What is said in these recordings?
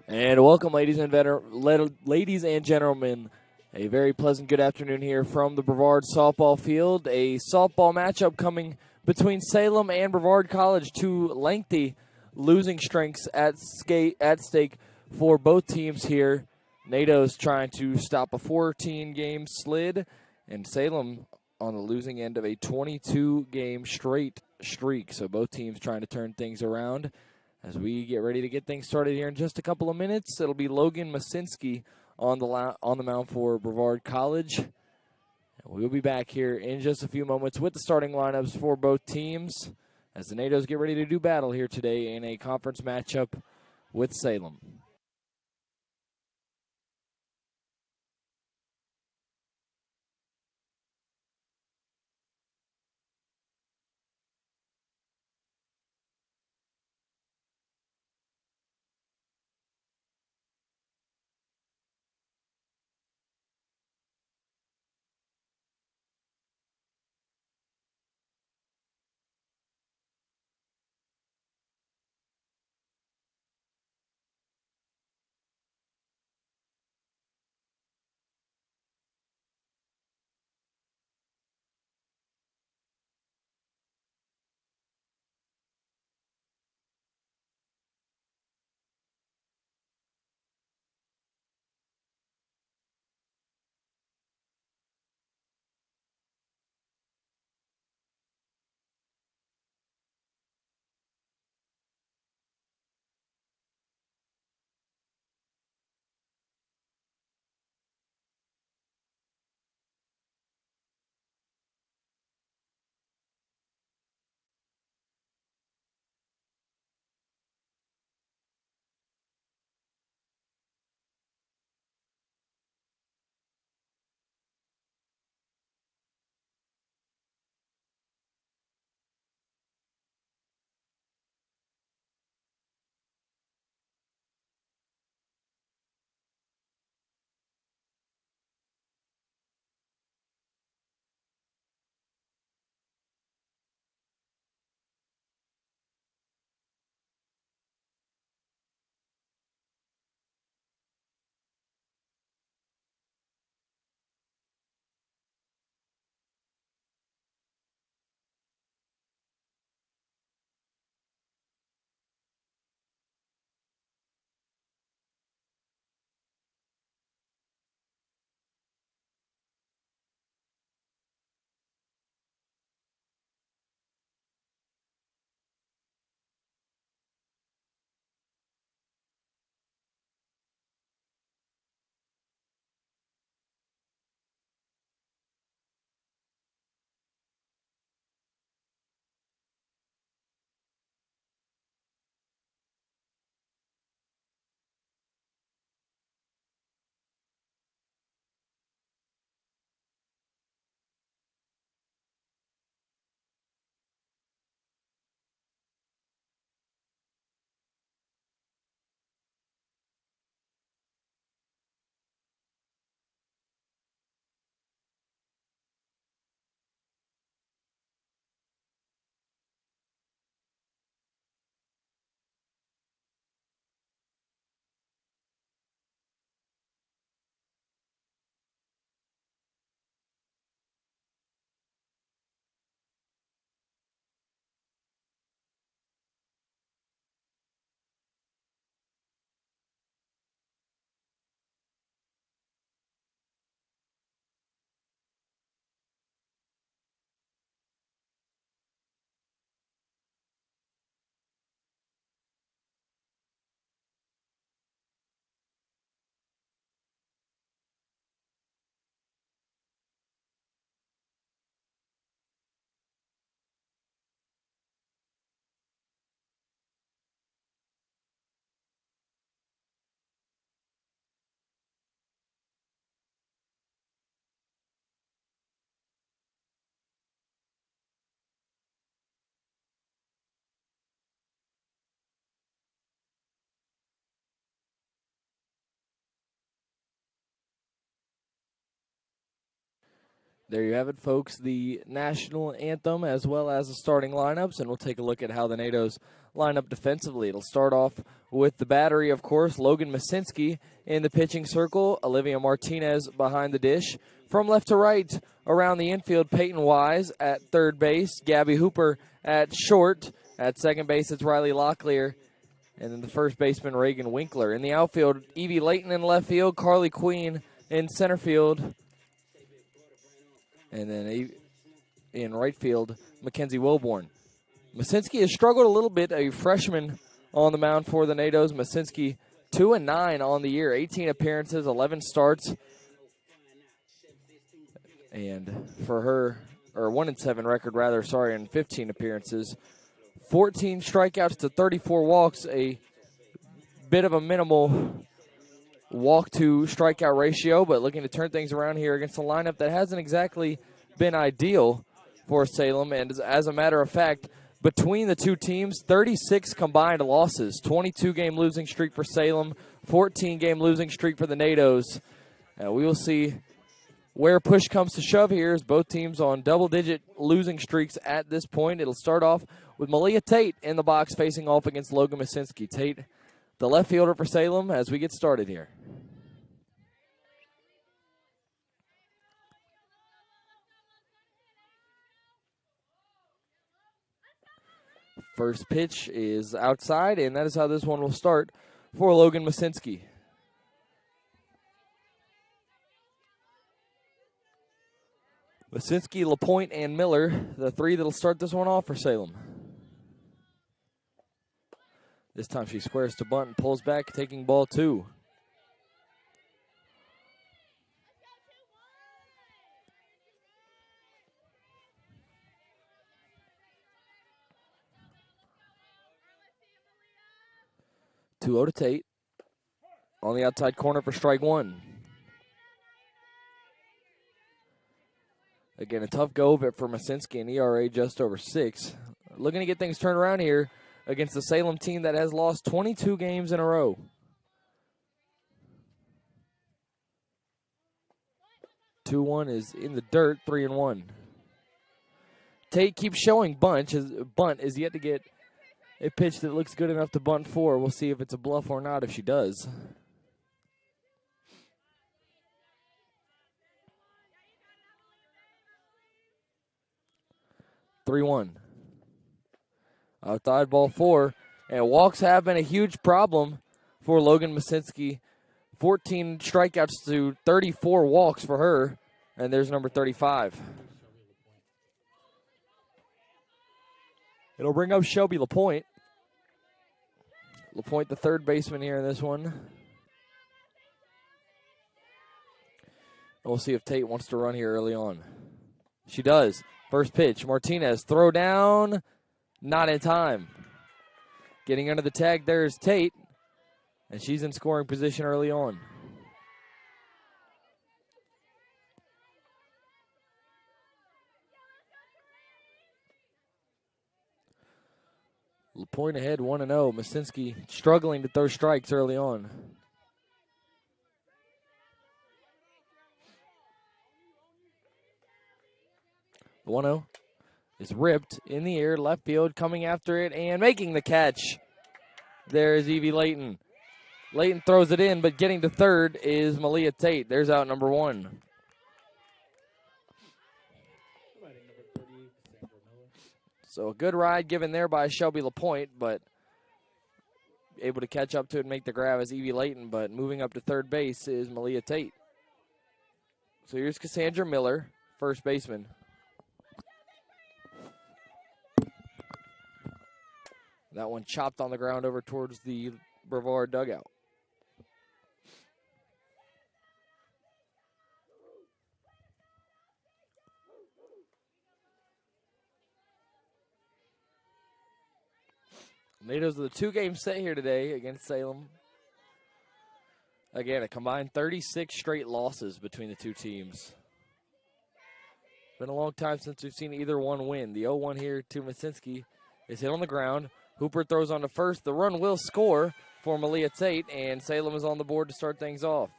And welcome, ladies and gentlemen. A very pleasant good afternoon here from the Brevard softball field. A softball matchup coming between Salem and Brevard College. Two lengthy losing streaks at stake for both teams here. NATO's trying to stop a 14-game slid, and Salem on the losing end of a 22-game straight streak. So both teams trying to turn things around. As we get ready to get things started here in just a couple of minutes, it'll be Logan Masinski on the mound for Brevard College. And we'll be back here in just a few moments with the starting lineups for both teams as the NATOs get ready to do battle here today in a conference matchup with Salem. There you have it, folks, the national anthem as well as the starting lineups, and we'll take a look at how the NATO's line up defensively. It'll start off with the battery, of course, Logan Masinski in the pitching circle, Olivia Martinez behind the dish. From left to right, around the infield, Peyton Wise at third base, Gabby Hooper at short. At second base, it's Riley Locklear. And then the first baseman, Reagan Winkler. In the outfield, Evie Layton in left field, Carly Queen in center field. And then in right field, Mackenzie Wilborn. Masinski has struggled a little bit, a freshman on the mound for the NATOs. Masinski 2-9 on the year, 18 appearances, 11 starts. And for her, or 1-7 record rather, sorry, in 15 appearances. 14 strikeouts to 34 walks, a bit of a minimal walk to strikeout ratio, but looking to turn things around here against a lineup that hasn't exactly been ideal for Salem. And as a matter of fact, between the two teams, 36 combined losses, 22-game losing streak for Salem, 14-game losing streak for the NATOs. We will see where push comes to shove here, as both teams on double-digit losing streaks at this point. It'll start off with Malia Tate in the box facing off against Logan Masinski. Tate, the left fielder for Salem, as we get started here. First pitch is outside, and that is how this one will start for Logan Masinski. Masinski, LaPointe, and Miller, the three that'll start this one off for Salem. This time she squares to bunt and pulls back, taking ball 2. Two-0 to Tate. On the outside corner for strike 1. Again, a tough go for Masinski, an ERA just over 6. Looking to get things turned around here against the Salem team that has lost 22 games in a row. Two-one is in the dirt, 3-1. Tate keeps showing bunt is yet to get a pitch that looks good enough to bunt for. We'll see if it's a bluff or not if she does. Three-one. Outside ball 4. And walks have been a huge problem for Logan Masinski. 14 strikeouts to 34 walks for her. And there's number 35. It'll bring up Shelby LaPointe. LaPointe, the third baseman here in this one. And we'll see if Tate wants to run here early on. She does. First pitch, Martinez, throw down, not in time. Getting under the tag there is Tate, and she's in scoring position early on. LaPointe ahead 1-0. Masinski struggling to throw strikes early on. The 1-0 is ripped in the air, left field, coming after it and making the catch. There is Evie Layton. Layton throws it in, but getting to third is Malia Tate. There's out number 1. So a good ride given there by Shelby LaPointe, but able to catch up to it and make the grab as Evie Layton, but moving up to third base is Malia Tate. So here's Cassandra Miller, first baseman. That one chopped on the ground over towards the Brevard dugout. NATOs with a 2-game set here today against Salem. Again, a combined 36 straight losses between the two teams. Been a long time since we've seen either one win. The 0-1 here to Masinski is hit on the ground. Hooper throws on to first. The run will score for Malia Tate, and Salem is on the board to start things off.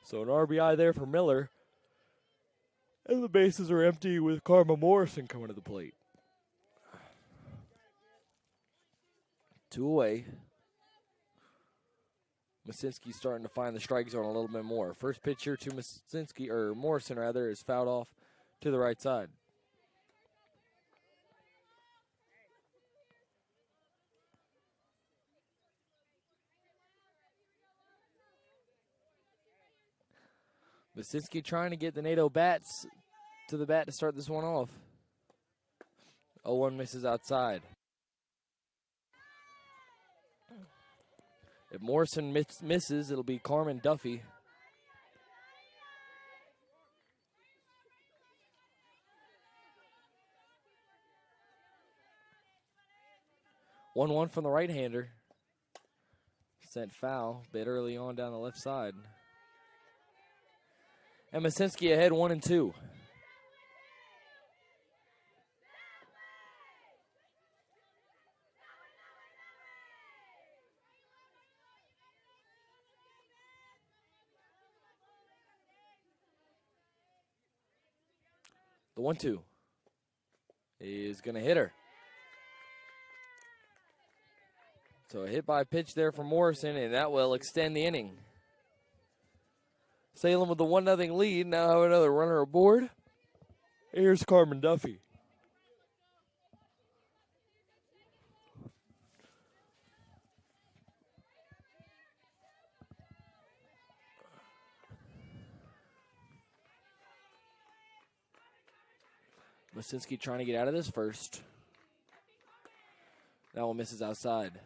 So an RBI there for Miller. And the bases are empty with Karma Morrison coming to the plate. 2 away. Masinski starting to find the strike zone a little bit more. First pitch here to Masinski, or Morrison rather, is fouled off to the right side. Masinski trying to get the NATO bats to the bat to start this one off. 0-1 misses outside. If Morrison misses, it'll be Carmen Duffy. One from the right-hander. Sent foul, bit early on down the left side. And Masinski ahead 1-2. The 1-2 is going to hit her. So a hit by pitch there for Morrison, and that will extend the inning. Salem with the 1-0 lead. Now have another runner aboard. Here's Carmen Duffy. Masinski trying to get out of this first. That one misses outside.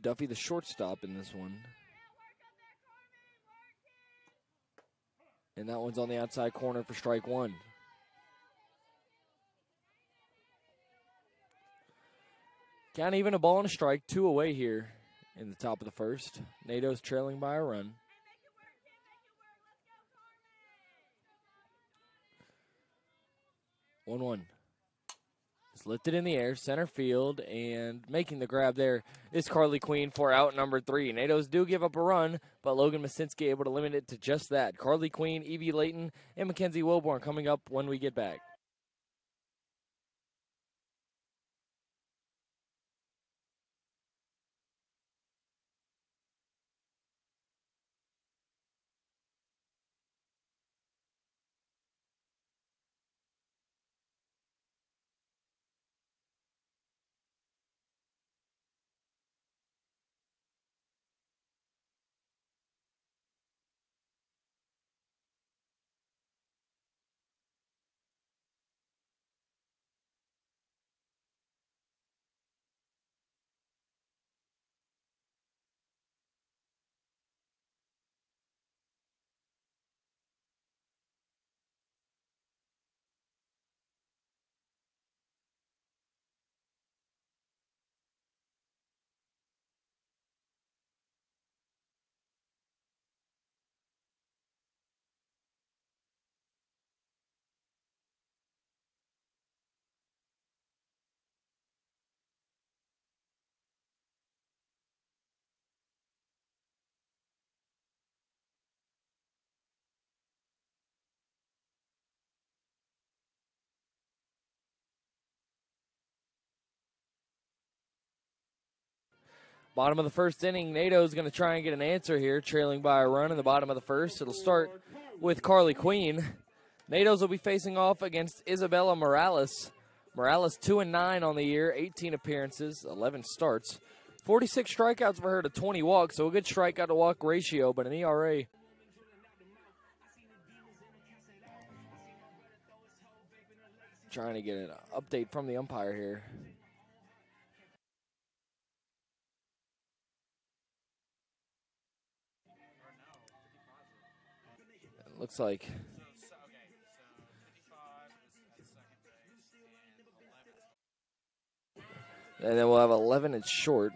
Duffy, the shortstop in this one. And that one's on the outside corner for strike one. Count even, a ball and a strike, 2 away here in the top of the first. NATO's trailing by a run. One. It's lifted in the air, center field, and making the grab there is Carly Queen for out number 3. NATO's do give up a run, but Logan Masinski able to limit it to just that. Carly Queen, Evie Layton, and Mackenzie Wilborn coming up when we get back. Bottom of the first inning, NATO's going to try and get an answer here, trailing by a run in the bottom of the first. It'll start with Carly Queen. NATO's will be facing off against Isabella Morales. Morales 2-9 on the year, 18 appearances, 11 starts. 46 strikeouts for her to 20 walks, so a good strikeout to walk ratio, but an ERA. Trying to get an update from the umpire here. Looks like and then we'll have 11 at short.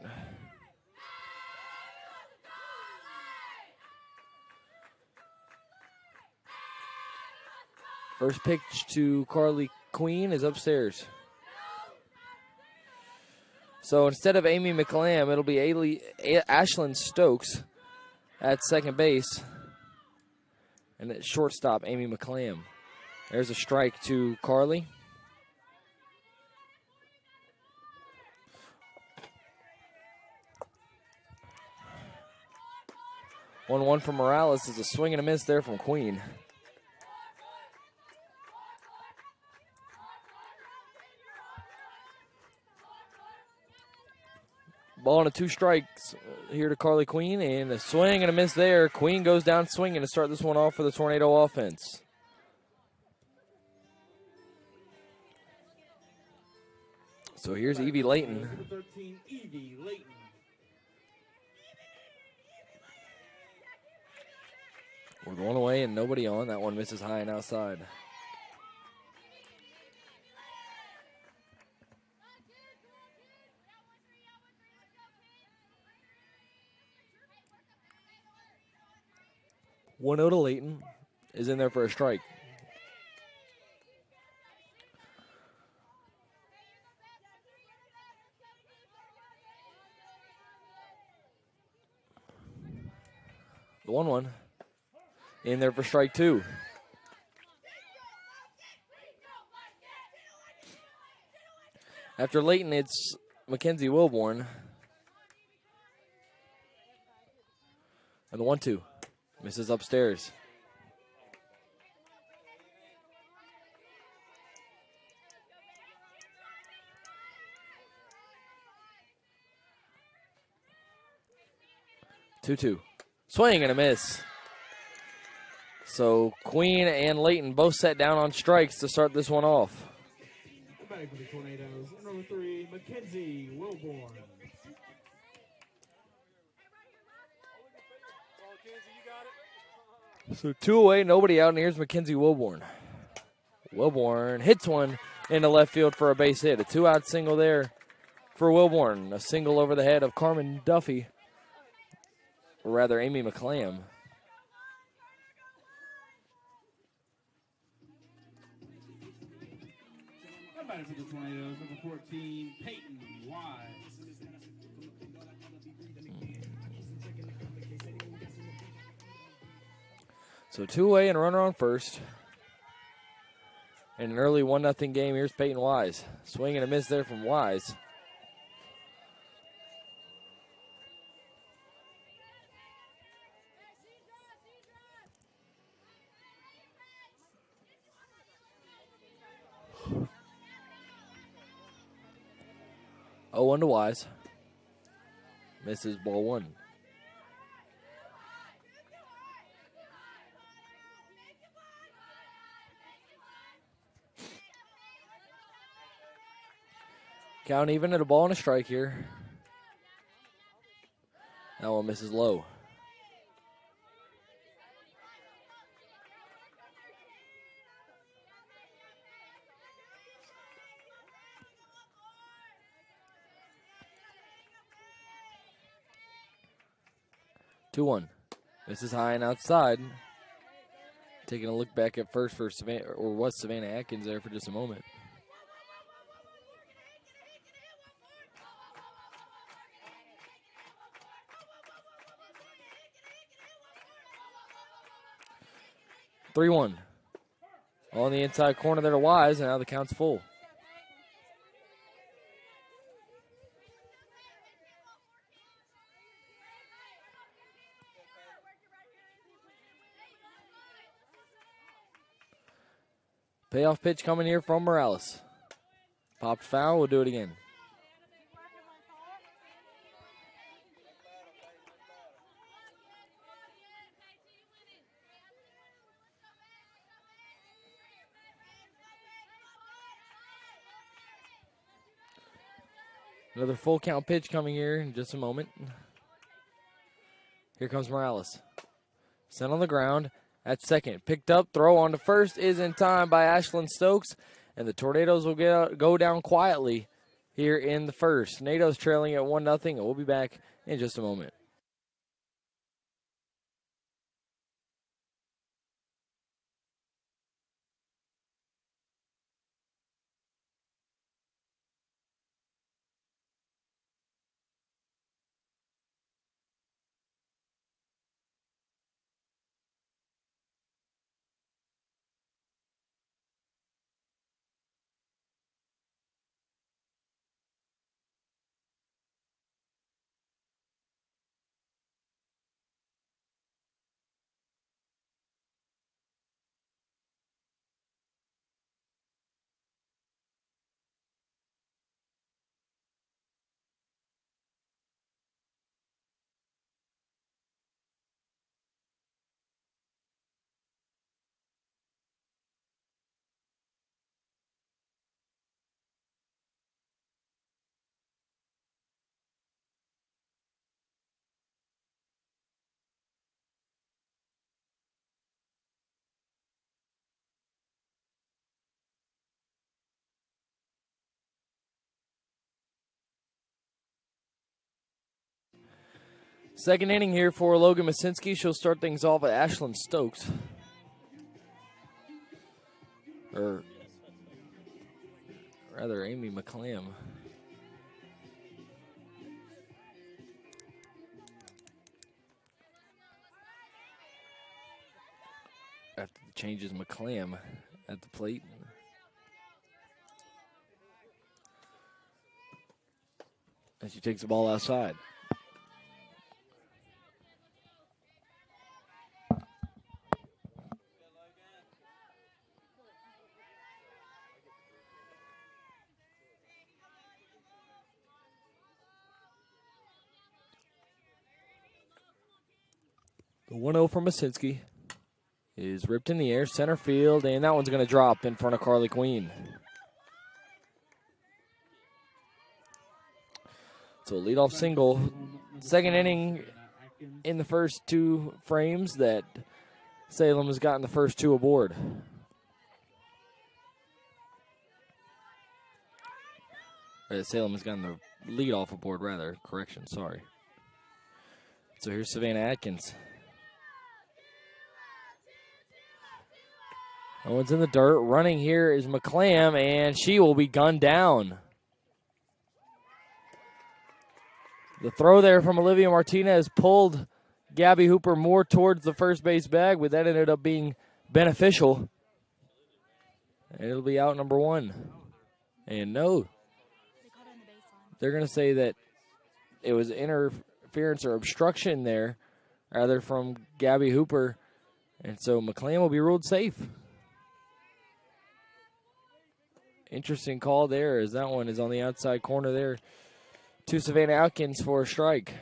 First pitch to Carly Queen is upstairs. So instead of Amy McLam, it'll be Ashlyn Stokes at second base. And at shortstop, Amy McLam. There's a strike to Carly. One from Morales is a swing and a miss there from Queen. Ball and a 2 strikes here to Carly Queen, and a swing and a miss there. Queen goes down swinging to start this one off for the Tornado offense. So here's Evie Layton. With one away and nobody on. That one misses high and outside. One out to Layton is in there for a strike. The 1-1 in there for strike 2. After Layton, it's Mackenzie Wilborn. And the 1-2 misses upstairs. Two. Swing and a miss. So Queen and Layton both sat down on strikes to start this one off. Batting for the Tornadoes, number 3, Mackenzie Wilborn. So 2 away, nobody out, and here's Mackenzie Wilborn. Wilborn hits one into left field for a base hit. A 2-out single there for Wilborn. A single over the head of Carmen Duffy, or rather Amy McLam. Batting for the Tornadoes, number 14, Peyton Wise. So 2 away and a runner on first. In an early 1-0 game, here's Peyton Wise. Swing and a miss there from Wise. Oh, 1 to Wise. Misses ball 1. Count even at a ball and a strike here. That one misses low. Two 1. This is high and outside. Taking a look back at first for Savannah, or was Savannah Atkins there for just a moment. Three 1. On the inside corner there to Wise, and now the count's full. Payoff pitch coming here from Morales. Popped foul, we'll do it again. Another full count pitch coming here in just a moment. Here comes Morales. Sent on the ground. At second, picked up, throw on to first is in time by Ashlyn Stokes, and the Tornadoes will go down quietly here in the first. Tornadoes trailing at 1-0, and we'll be back in just a moment. Second inning here for Logan Masinski. She'll start things off with Ashlyn Stokes. Or rather, Amy McClam. After the changes, McClam at the plate. And she takes the ball outside. The 1-0 from Masinski is ripped in the air, center field, and that one's going to drop in front of Carly Queen. So a leadoff single. Second inning in the first two frames that Salem has gotten the first two aboard. Salem has gotten the leadoff aboard, rather. Correction, sorry. So here's Savannah Atkins. That one's in the dirt. Running here is McClam, and she will be gunned down. The throw there from Olivia Martinez pulled Gabby Hooper more towards the first base bag, but that ended up being beneficial. And it'll be out number one. And no, they're going to say that it was interference or obstruction there, rather from Gabby Hooper. And so McClam will be ruled safe. Interesting call there, as that one is on the outside corner there to Savannah Atkins for a strike.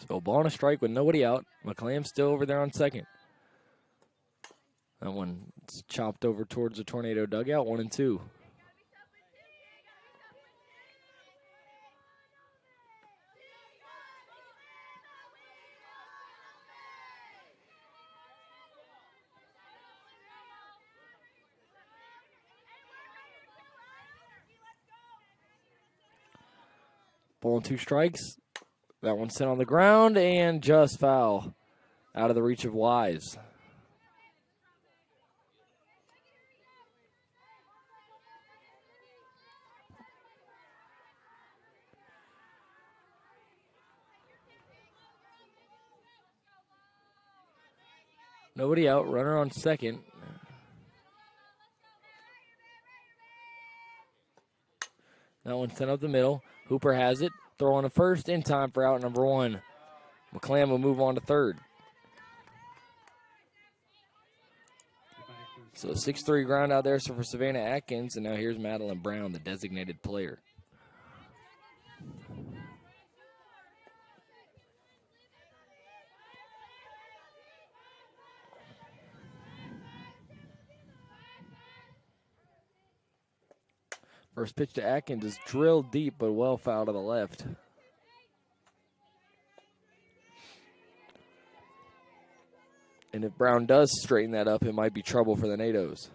So ball on a strike with nobody out. McClam still over there on second. That one's chopped over towards the Tornado dugout, 1-2. Ball and two strikes. That one sent on the ground and just foul. Out of the reach of Wise. Nobody out. Runner on second. That one sent up the middle. Hooper has it. Throw on to first in time for out number one. McClam will move on to third. So 6-3 ground out there for Savannah Atkins. And now here's Madeline Brown, the designated player. First pitch to Atkins is drilled deep, but well foul to the left. And if Brown does straighten that up, it might be trouble for the NATOs.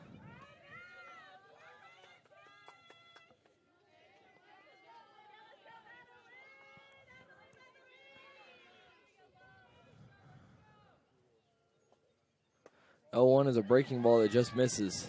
L1 is a breaking ball that just misses.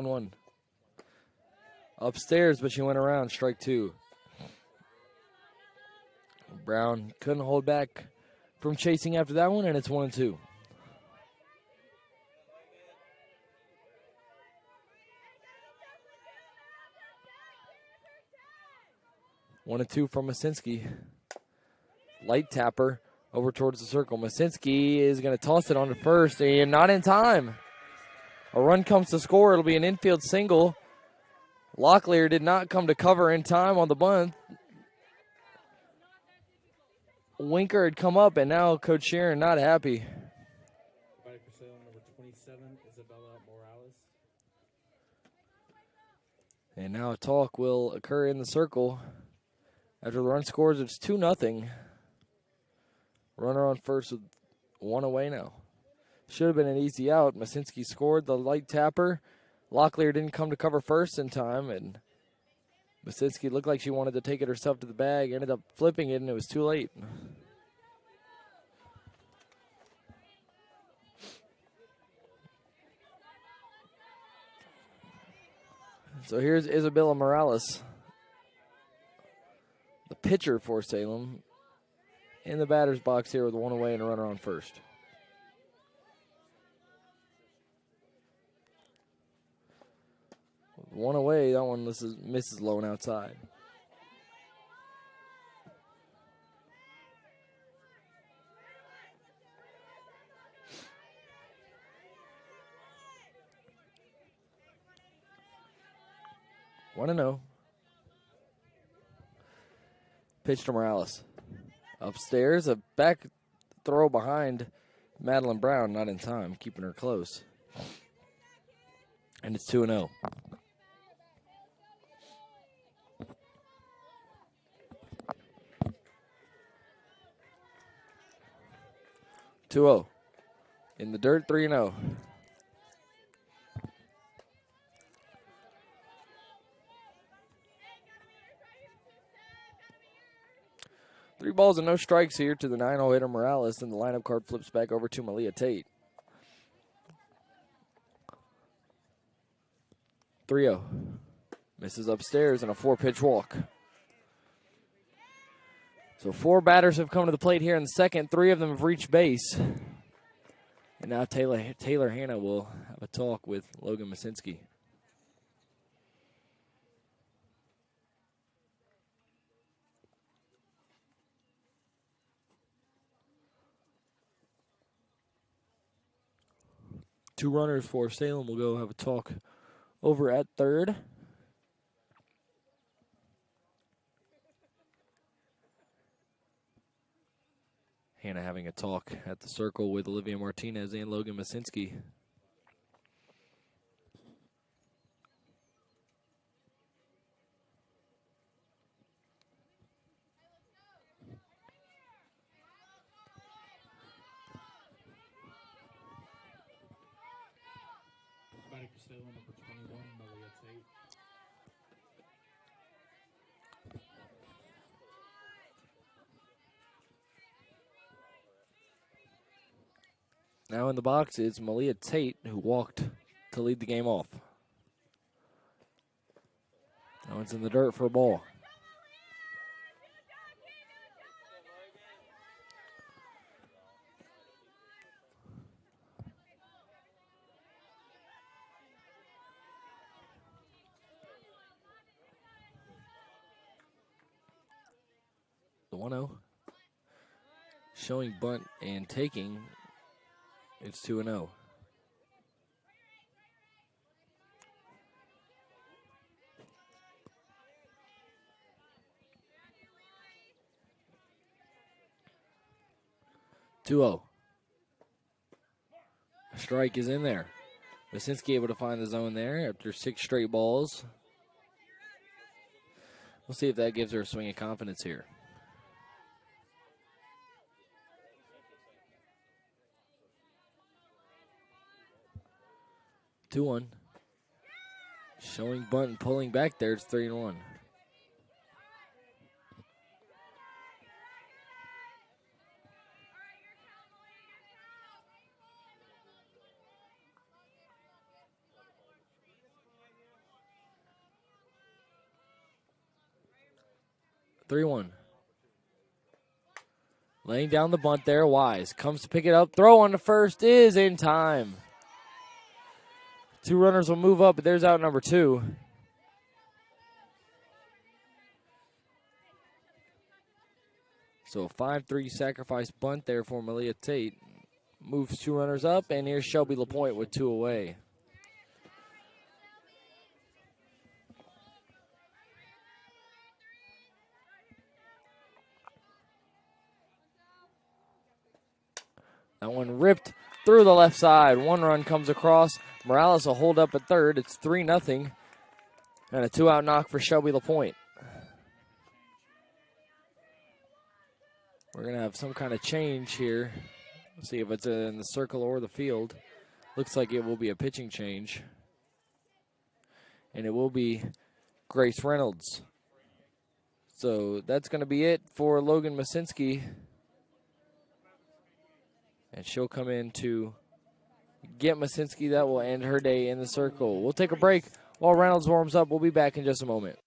One. Upstairs, but she went around. Strike two. Brown couldn't hold back from chasing after that one, and it's 1-2. One and two from Masinski. Light tapper over towards the circle. Masinski is going to toss it on to first, and not in time. A run comes to score. It'll be an infield single. Locklear did not come to cover in time on the bunt. Winker had come up, and now Coach Sharon not happy. Back for Salem, number 27, Isabella Morales. And now a talk will occur in the circle. After the run scores, it's 2-0. Runner on first with 1 away now. Should have been an easy out. Masinski scored the light tapper. Locklear didn't come to cover first in time, and Masinski looked like she wanted to take it herself to the bag, ended up flipping it, and it was too late. So here's Isabella Morales, the pitcher for Salem, in the batter's box here with 1 away and a runner on first. With 1 away, that one misses low and outside. Want to know. Pitch to Morales. Upstairs, a back throw behind Madeline Brown, not in time, keeping her close. And it's 2-0. In the dirt, 3-0. Three balls and no strikes here to the 9-0 hitter Morales, and the lineup card flips back over to Malia Tate. 3-0. Misses upstairs and a 4-pitch walk. So 4 batters have come to the plate here in the second. 3 of them have reached base. And now Taylor Hanna will have a talk with Logan Masinski. Two runners for Salem will go have a talk over at third. Hannah having a talk at the circle with Olivia Martinez and Logan Masinski. Back for Salem, number 21, Malia Tate. Now in the box is Malia Tate, who walked to lead the game off. Now it's in the dirt for a ball. The 1-0. Showing bunt and taking. It's 2-0. A strike is in there. Masinski able to find the zone there after 6 straight balls. We'll see if that gives her a swing of confidence here. Two-one. Showing bunt and pulling back there. It's 3-1. Laying down the bunt there, Wise comes to pick it up. Throw on the first is in time. 2 runners will move up, but there's out number 2. So a 5-3 sacrifice bunt there for Malia Tate. Moves 2 runners up, and here's Shelby LaPointe with 2 away. ripped through the left side. One run comes across. Morales will hold up at third. It's 3-0. And a 2-out knock for Shelby LaPointe. We're going to have some kind of change here. Let's see if it's in the circle or the field. Looks like it will be a pitching change. And it will be Grace Reynolds. So that's going to be it for Logan Masinski. And she'll come in to get Masinski. That will end her day in the circle. We'll take a break while Reynolds warms up. We'll be back in just a moment.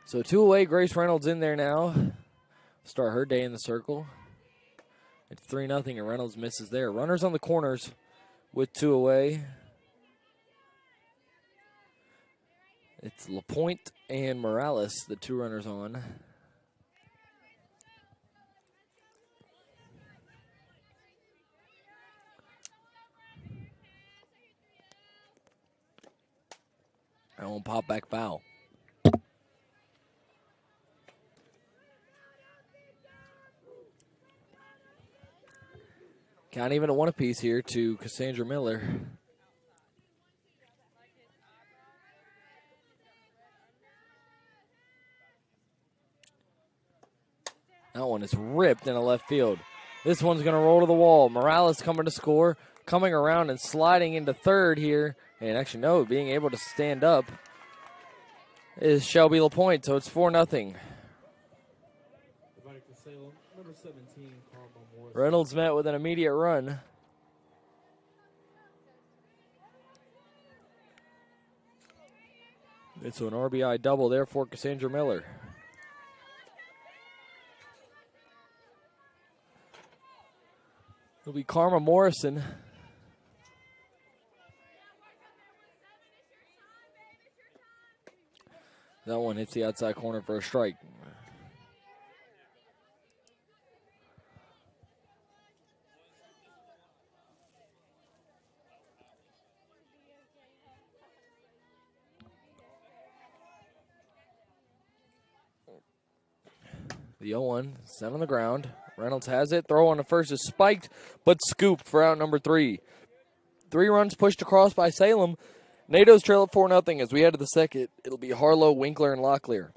So 2 away, Grace Reynolds in there now. Start her day in the circle. It's 3-0 and Reynolds misses there. Runners on the corners with 2 away. It's LaPointe and Morales, the 2 runners on. That won't pop back foul. Count even at 1 apiece here to Cassandra Miller. That one is ripped in a left field. This one's going to roll to the wall. Morales coming to score, coming around and sliding into third here. And actually, no, being able to stand up is Shelby LaPointe, so it's 4-0. Reynolds met with an immediate run. It's an RBI double there for Cassandra Miller. It'll be Karma Morrison. That one hits the outside corner for a strike. The 0-1, set on the ground. Reynolds has it. Throw on the first is spiked, but scooped for out number 3. 3 runs pushed across by Salem. NATO's trail at 4-0 as we head to the second. It'll be Harlow, Winkler, and Locklear.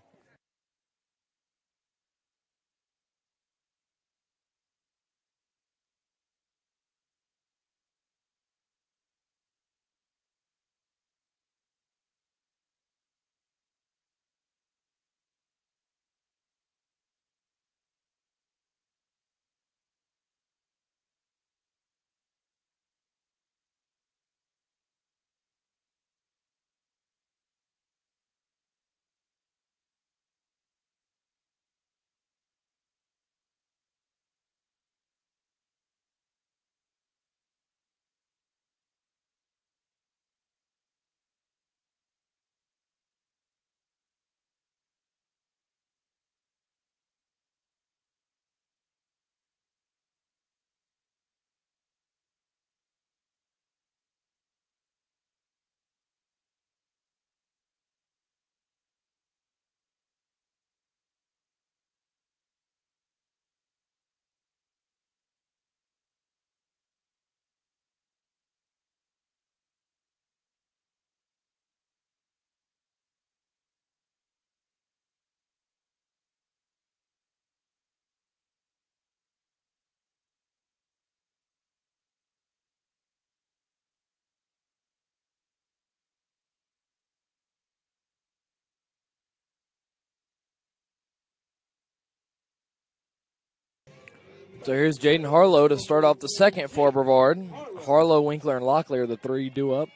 So here's Jaden Harlow to start off the second for Brevard. Harlow, Winkler, and Locklear are the three due up.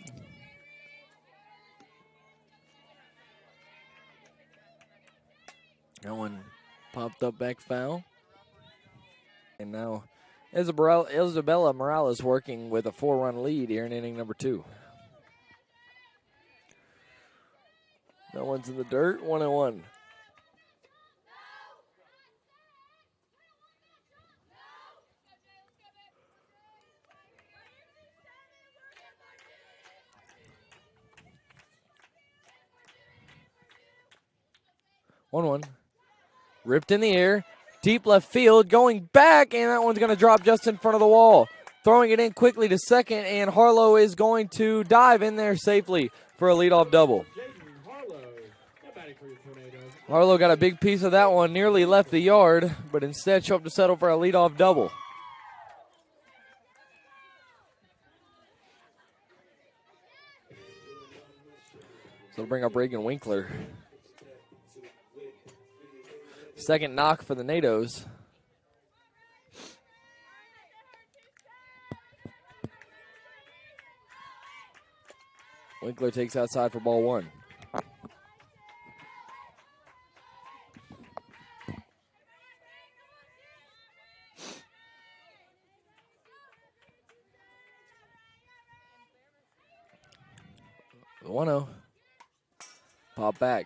That one popped up back foul. And now Isabella Morales working with a 4-run lead here in inning number 2. That one's in the dirt, 1-1. Ripped in the air, deep left field, going back, and that one's going to drop just in front of the wall. Throwing it in quickly to second, and Harlow is going to dive in there safely for a leadoff double. Harlow got a big piece of that one, nearly left the yard, but instead showed up to settle for a leadoff double. So bring up Reagan Winkler. Second knock for the NATOs. Winkler takes outside for ball 1. The 1-0. Pop back.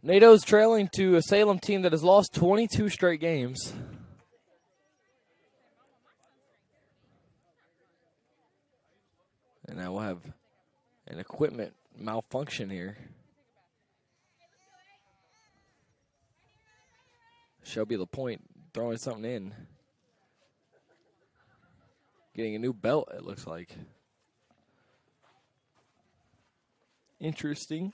NATO's trailing to a Salem team that has lost 22 straight games. And now we'll have an equipment malfunction here. Shelby LaPointe throwing something in. Getting a new belt, it looks like. Interesting.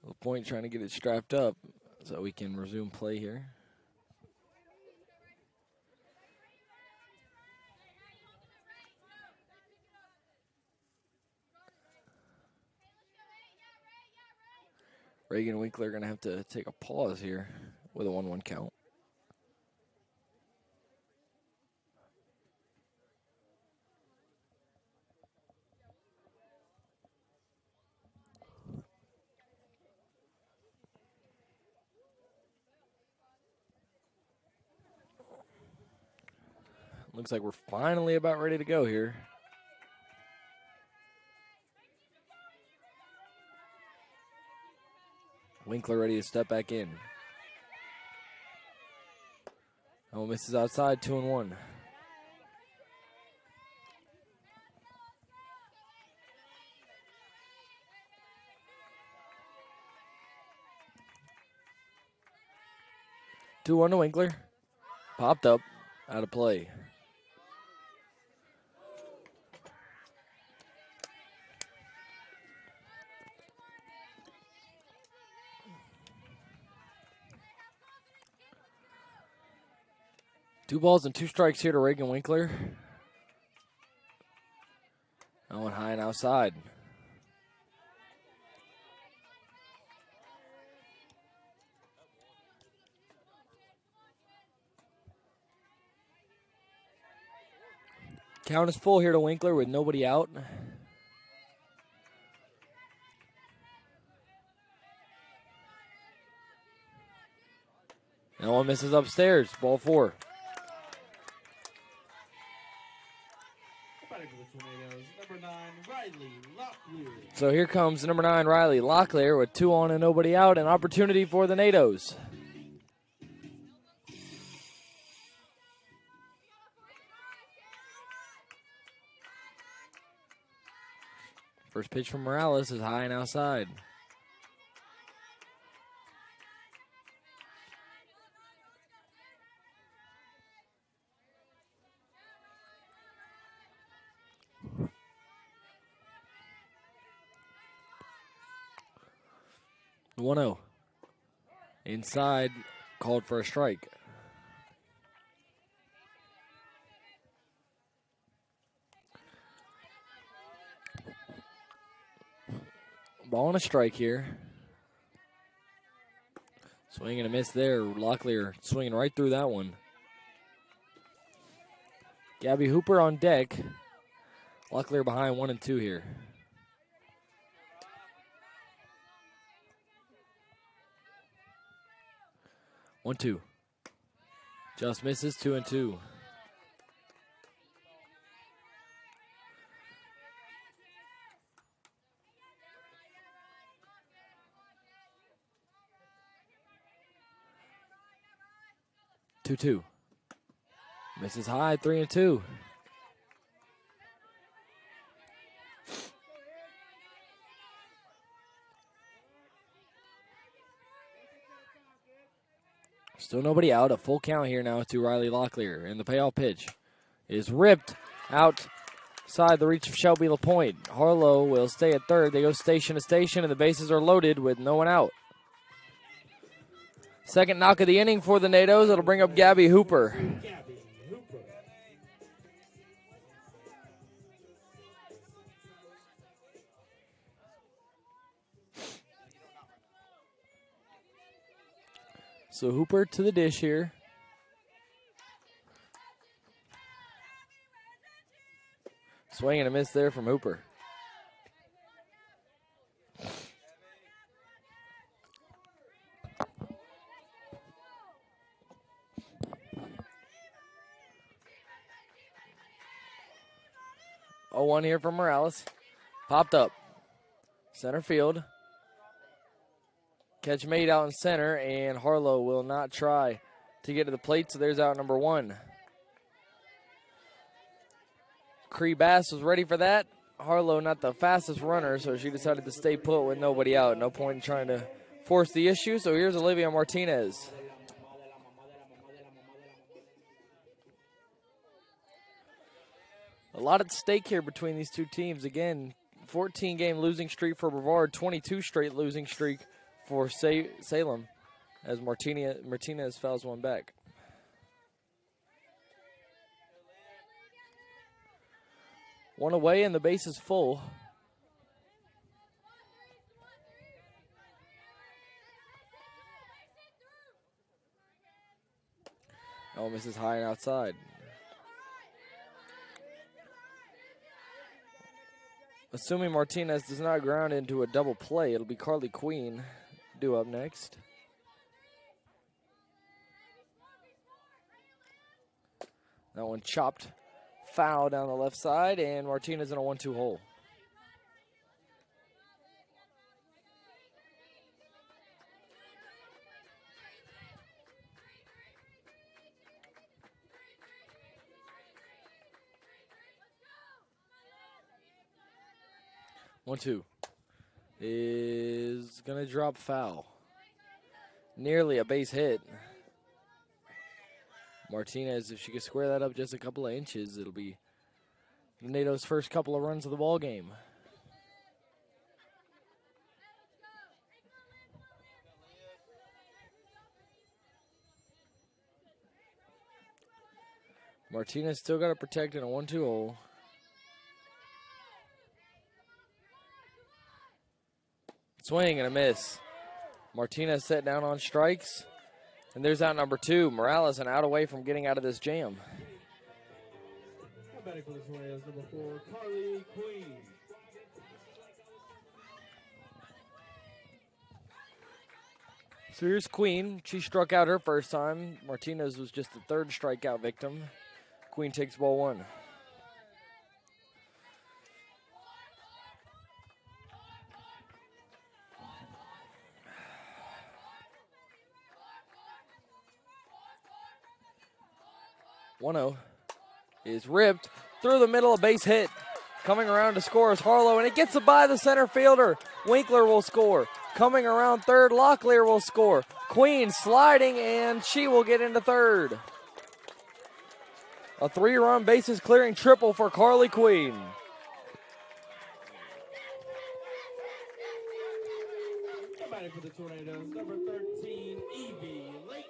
LaPointe trying to get it strapped up so we can resume play here. Reagan Winkler going to have to take a pause here with a 1-1 count. Looks like we're finally about ready to go here. Winkler ready to step back in. Oh, misses outside, 2-1. Two one to Winkler. Popped up, out of play. Two balls and 2 strikes here to Reagan Winkler. That one high and outside. Count is full here to Winkler with nobody out. That one misses upstairs. Ball 4. So here comes number 9, Riley Locklear, with 2 on and nobody out. An opportunity for the NATOs. First pitch from Morales is high and outside. The 1-0. Inside, called for a strike. Ball and a strike here. Swing and a miss there. Locklear swinging right through that one. Gabby Hooper on deck. Locklear behind 1-2 here. One, two. Just misses, 2-2. Two. Misses high, 3-2. Still nobody out. A full count here now to Riley Locklear. And the payoff pitch is ripped outside the reach of Shelby LaPointe. Harlow will stay at third. They go station to station, and the bases are loaded with no one out. Second knock of the inning for the NATOs. It'll bring up Gabby Hooper. So Hooper to the dish here. Swing and a miss there from Hooper. Oh, 1 here from Morales. Popped up. Center field. Catch made out in center, and Harlow will not try to get to the plate, so there's out number 1. Cree Bass was ready for that. Harlow not the fastest runner, so she decided to stay put with nobody out. No point in trying to force the issue, so here's Olivia Martinez. A lot at stake here between these two teams. Again, 14-game losing streak for Brevard, 22 straight losing streak for Salem as Martinez fouls one back. One away and the base is full. Oh, misses high and outside. Assuming Martinez does not ground into a double play, it'll be Carly Queen due up next. That one chopped foul down the left side, and Martinez in a 1-2 hole. One, two. Is going to drop foul. Nearly a base hit. Martinez, if she can square that up just a couple of inches, it'll be NATO's first couple of runs of the ball game. Martinez still got to protect in a 1-2 hole. Swing and a miss. Martinez set down on strikes. And there's out number 2. Morales an out away from getting out of this jam. Batting for the Tornadoes, number 4, Carly Queen. So here's Queen. She struck out her first time. Martinez was just the third strikeout victim. Queen takes ball 1. One-0 is ripped through the middle, a base hit. Coming around to score is Harlow, and it gets it by the center fielder. Winkler will score. Coming around third, Locklear will score. Queen sliding, and she will get into third. A 3-run bases clearing triple for Carly Queen. Batting for the Tornadoes, number 13, Evie Layton.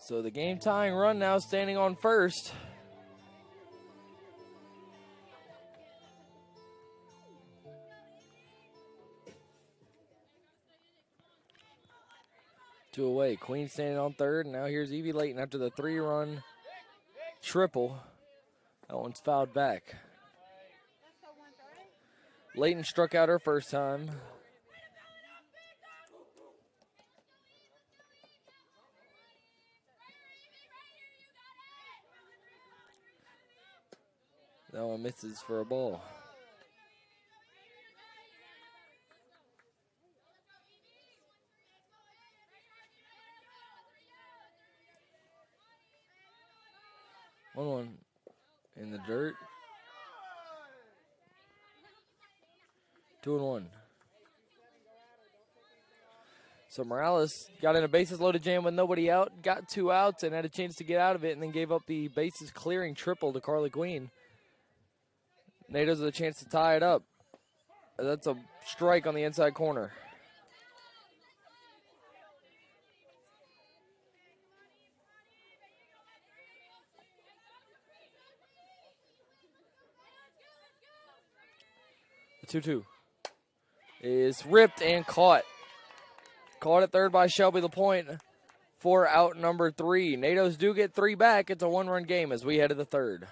So the game tying run now standing on first. Two away. Queen standing on third, and now here's Evie Layton after the 3-run triple. That one's fouled back. Layton struck out her first time. That one misses for a ball. One in the dirt. 2-1. So Morales got in a bases-loaded jam with nobody out, got 2 outs, and had a chance to get out of it, and then gave up the bases-clearing triple to Carly Queen. Natos with a chance to tie it up. That's a strike on the inside corner. The 2-2 is ripped and caught. Caught at third by Shelby LaPointe for out number 3. Natos do get 3 back. It's a 1-run game as we head to the third.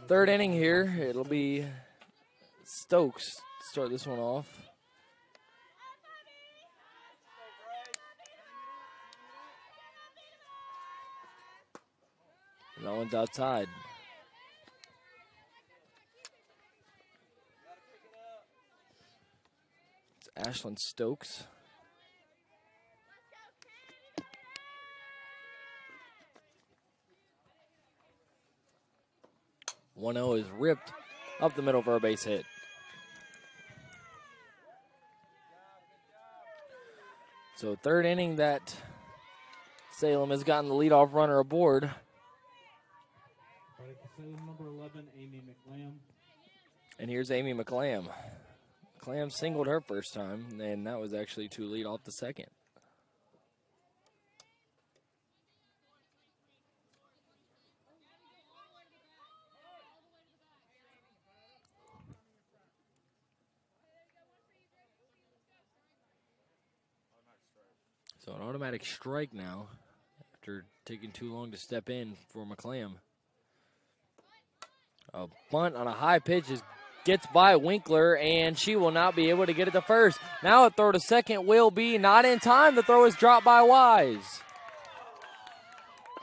Third inning here. It'll be Stokes to start this one off. And that one's outside. It's Ashlyn Stokes. One 0 is ripped up the middle for a base hit. So third inning that Salem has gotten the leadoff runner aboard. Right at the Salem number 11, Amy McLam. And here's Amy McLam. McLam singled her first time, and that was actually to lead off the second. So an automatic strike now after taking too long to step in for McLam. A bunt on a high pitch gets by Winkler, and she will not be able to get it to first. Now a throw to second will be not in time. The throw is dropped by Wise.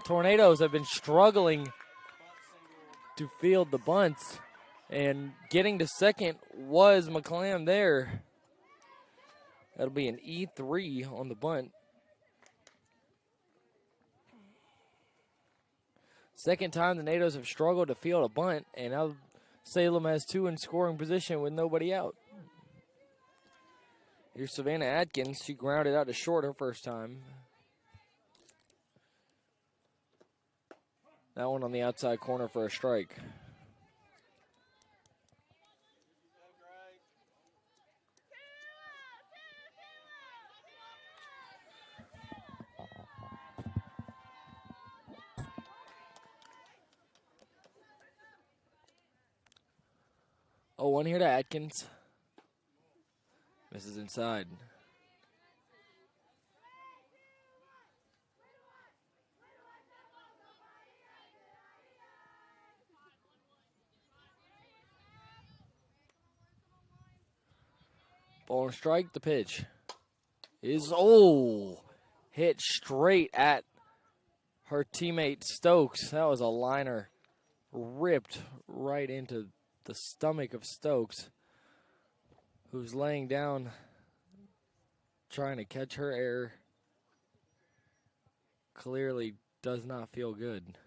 Tornadoes have been struggling to field the bunts, and getting to second was McLam there. That'll be an E3 on the bunt. Second time the Natos have struggled to field a bunt, and now Salem has 2 in scoring position with nobody out. Here's Savannah Atkins. She grounded out to short her first time. That one on the outside corner for a strike. 0-1 here to Atkins. Misses inside. Ball and strike. The pitch is hit straight at her teammate Stokes. That was a liner ripped right into the stomach of Stokes, who's laying down trying to catch her air. Clearly does not feel good.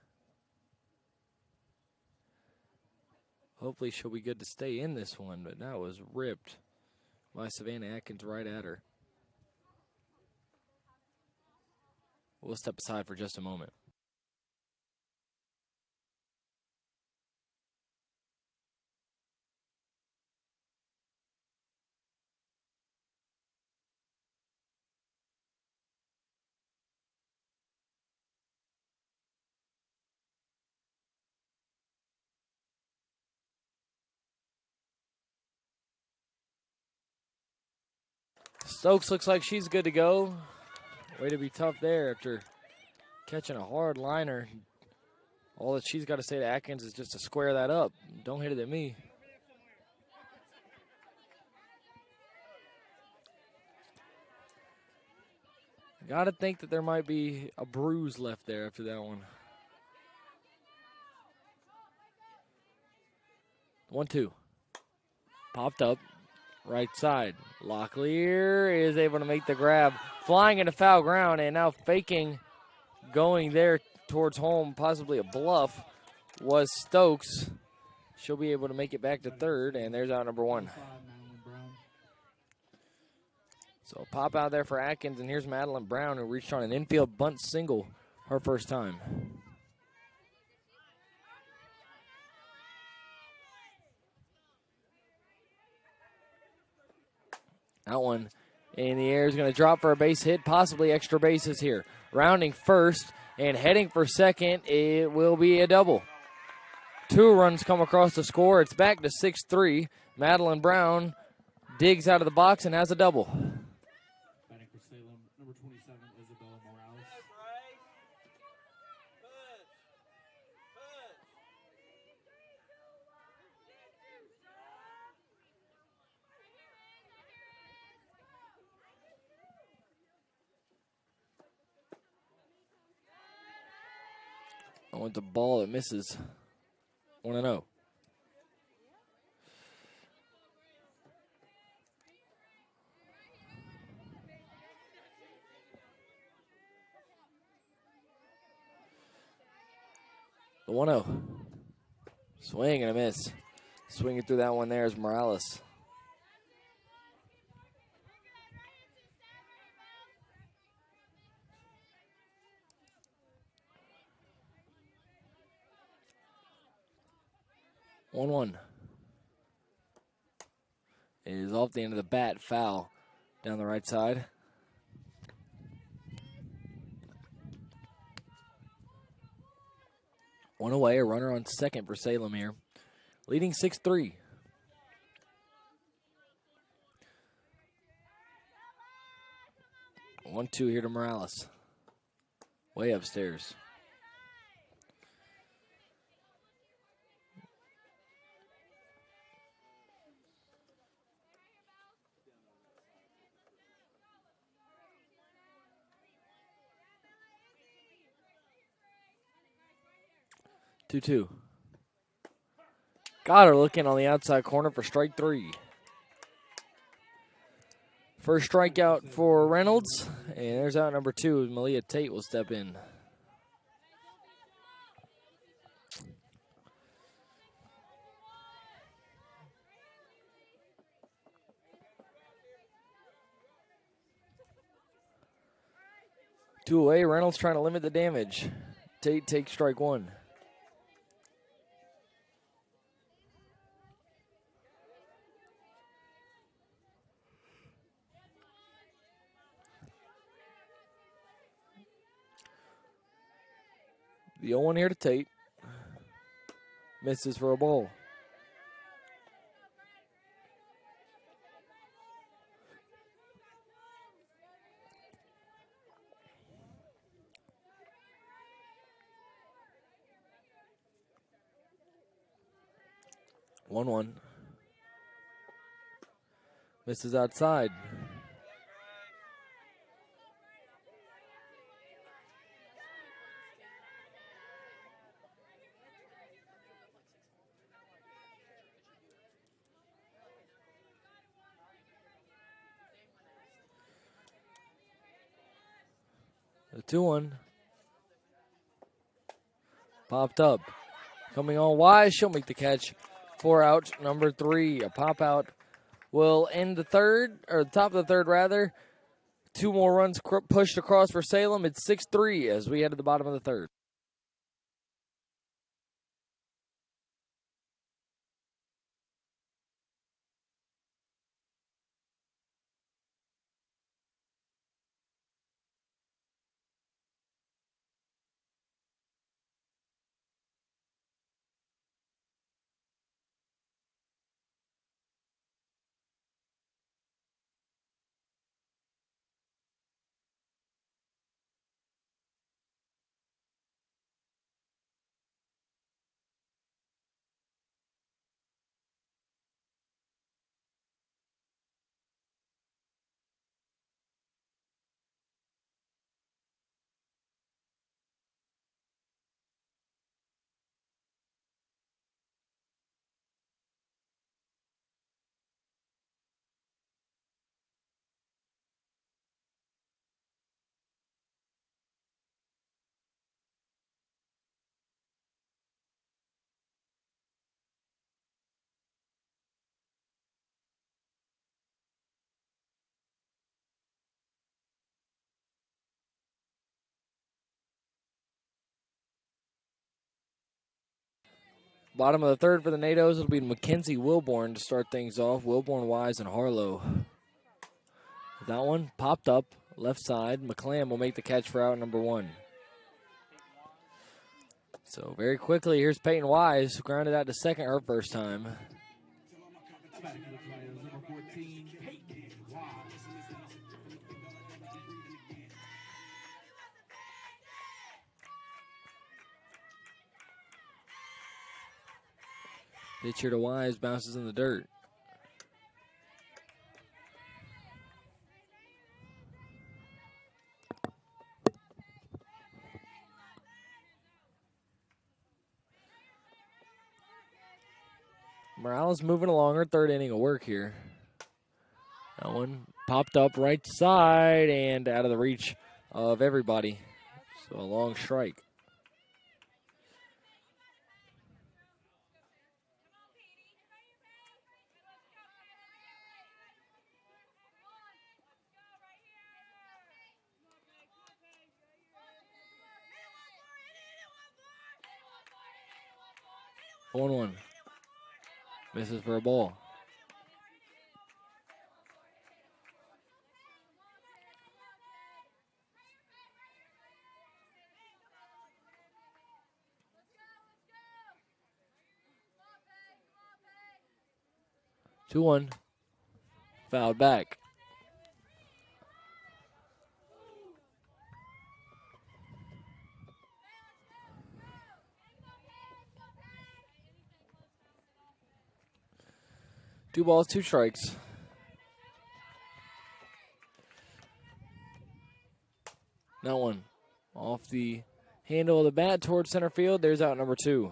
Hopefully she'll be good to stay in this one, but that was ripped by Savannah Atkins right at her. We'll step aside for just a moment. Stokes looks like she's good to go. Way to be tough there after catching a hard liner. All that she's got to say to Atkins is just to square that up. Don't hit it at me. Got to think that there might be a bruise left there after that one. 1-2. Popped up. Right side. Locklear is able to make the grab. Flying into foul ground and now faking, going there towards home, possibly a bluff, was Stokes. She'll be able to make it back to third, and there's out number 1. So a pop out there for Atkins, and here's Madeline Brown, who reached on an infield bunt single her first time. That one in the air is going to drop for a base hit, possibly extra bases here. Rounding first and heading for second, it will be a double. 2 runs come across the score. It's back to 6-3. Madeline Brown digs out of the box and has a double. Batting for Salem, number 27, Isabella Morales. I want the ball that misses. 1-0. The 1-0. Swing and a miss. Swinging through that one there is Morales. One. It is off the end of the bat, foul down the right side. One away, a runner on second for Salem here. Leading 6-3. 1-2 here to Morales. Way upstairs. Two. Got her looking on the outside corner for strike 3. First strikeout for Reynolds, and there's out number 2. Malia Tate will step in. Two away, Reynolds trying to limit the damage. Tate takes strike 1. The 0-1 here to Tate. Misses for a ball. 1-1. Misses outside. The 2-1. Popped up. Coming on wide. She'll make the catch. 4 out. Number 3. A pop out will end the third, or the top of the third rather. 2 more runs pushed across for Salem. It's 6-3 as we head to the bottom of the third. Bottom of the third for the NATOs. It'll be Mackenzie Wilborn to start things off. Wilborn, Wise, and Harlow. That one popped up left side. McClam will make the catch for out number 1. So very quickly, here's Peyton Wise, who grounded out to second her first time. Batting for the Tornadoes, number 14, Peyton Wise. Pitch here to Wise, bounces in the dirt. Morales moving along her third inning of work here. That one popped up right side and out of the reach of everybody. So a long strike. One. Misses for a ball. Two one. Fouled back. Two balls, two strikes. That one off the handle of the bat towards center field. There's out number 2.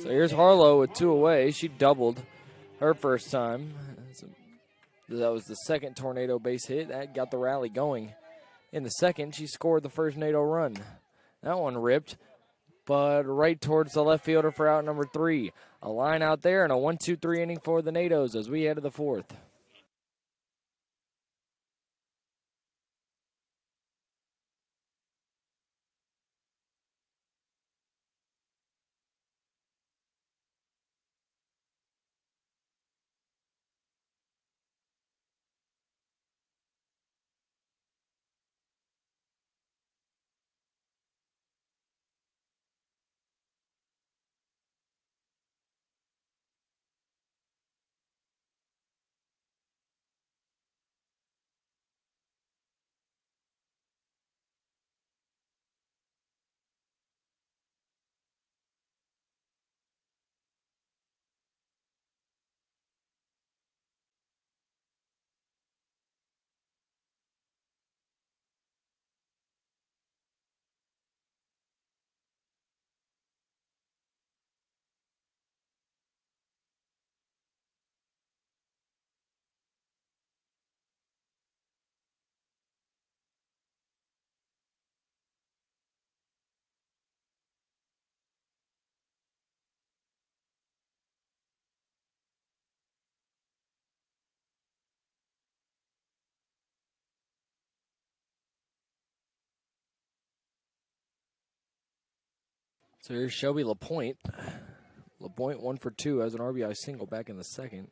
So here's Harlow with 2 away. She doubled her first time. That was the second Tornado base hit. That got the rally going. In the second, she scored the first NATO run. That one ripped, but right towards the left fielder for out number 3. A line out there and a 1-2-3 inning for the NATOs as we head to the fourth. So here's Shelby LaPointe. LaPointe 1 for 2 as an RBI single back in the second.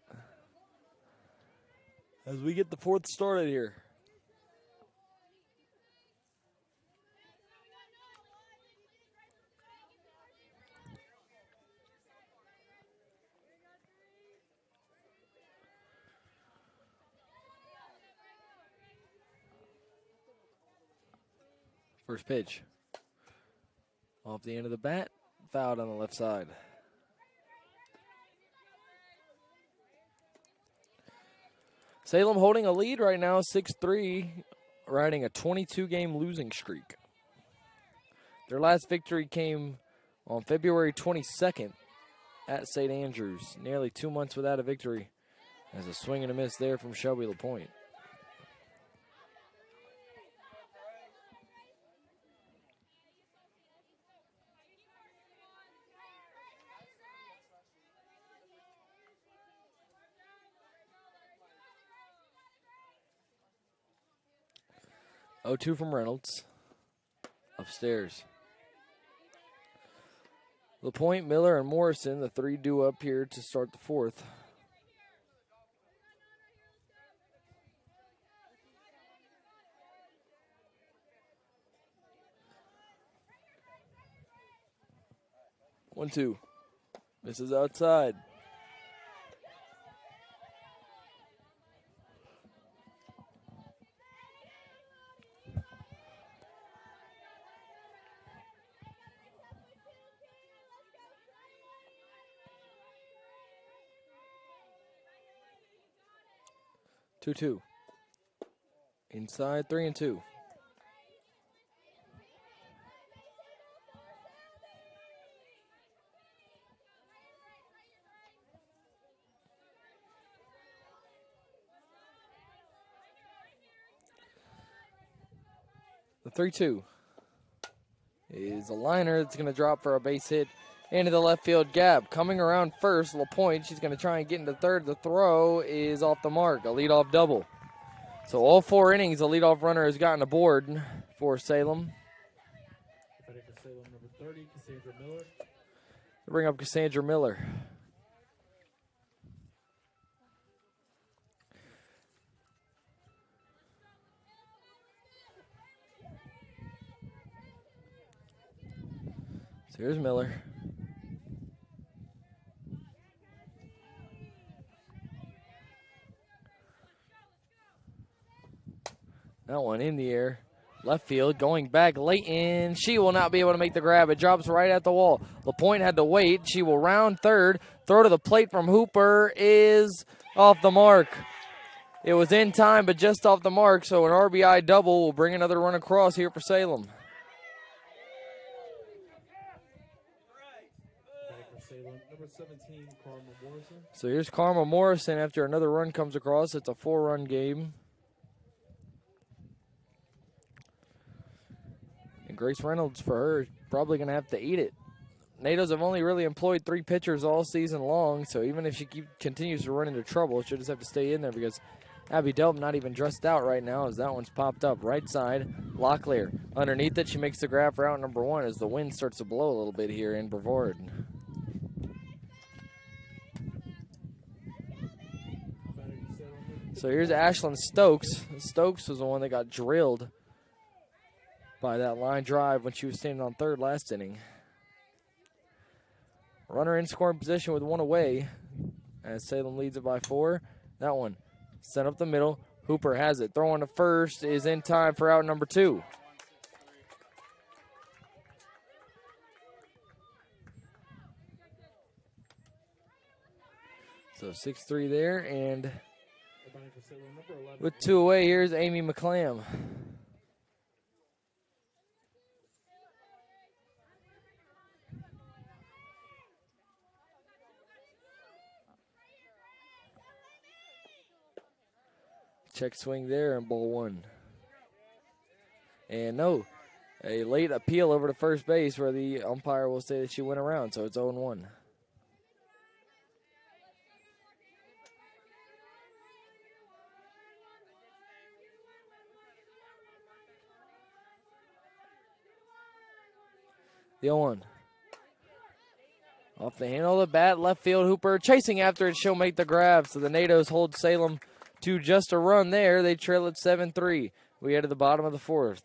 As we get the fourth started here. First pitch. Off the end of the bat, fouled on the left side. Salem holding a lead right now, 6-3, riding a 22-game losing streak. Their last victory came on February 22nd at St. Andrews. Nearly 2 months without a victory. As a swing and a miss there from Shelby LaPointe. Oh, 2 from Reynolds. Upstairs. LaPointe, Miller, and Morrison, the three due up here to start the fourth. 1-2. Misses outside. Two. Inside 3-2. The 3-2 is a liner that's going to drop for a base hit into the left field gap. Coming around first, LaPointe, she's going to try and get into third. The throw is off the mark, a leadoff double. So all 4 innings, the leadoff runner has gotten aboard for Salem. Batting for Salem, number 30, Cassandra Miller. Bring up Cassandra Miller. So here's Miller. That one in the air. Left field, going back late in. She will not be able to make the grab. It drops right at the wall. LaPointe had to wait. She will round third. Throw to the plate from Hooper is off the mark. It was in time, but just off the mark. So an RBI double will bring another run across here for Salem. Number 17, Karma Morrison. So here's Karma Morrison after another run comes across. It's a 4-run game. And Grace Reynolds, for her, probably going to have to eat it. NATOs have only really employed 3 pitchers all season long, so even if she continues to run into trouble, she'll just have to stay in there because Abby Delp not even dressed out right now as that one's popped up. Right side, Locklear. Underneath it, she makes the grab for out number 1 as the wind starts to blow a little bit here in Brevard. So here's Ashlyn Stokes. Stokes was the one that got drilled by that line drive when she was standing on third last inning. Runner in scoring position with 1 away as Salem leads it by 4. That one sent up the middle. Hooper has it. Throwing to first is in time for out number 2. So 6-3 there, and with 2 away, here's Amy McClam. Check swing there and ball 1. And no, a late appeal over to first base where the umpire will say that she went around, so it's 0-1. The 0-1. Off the handle of the bat, left field. Hooper chasing after it. She'll make the grab. So the NATOs hold Salem to just a run there. They trail at 7-3. We head to the bottom of the fourth.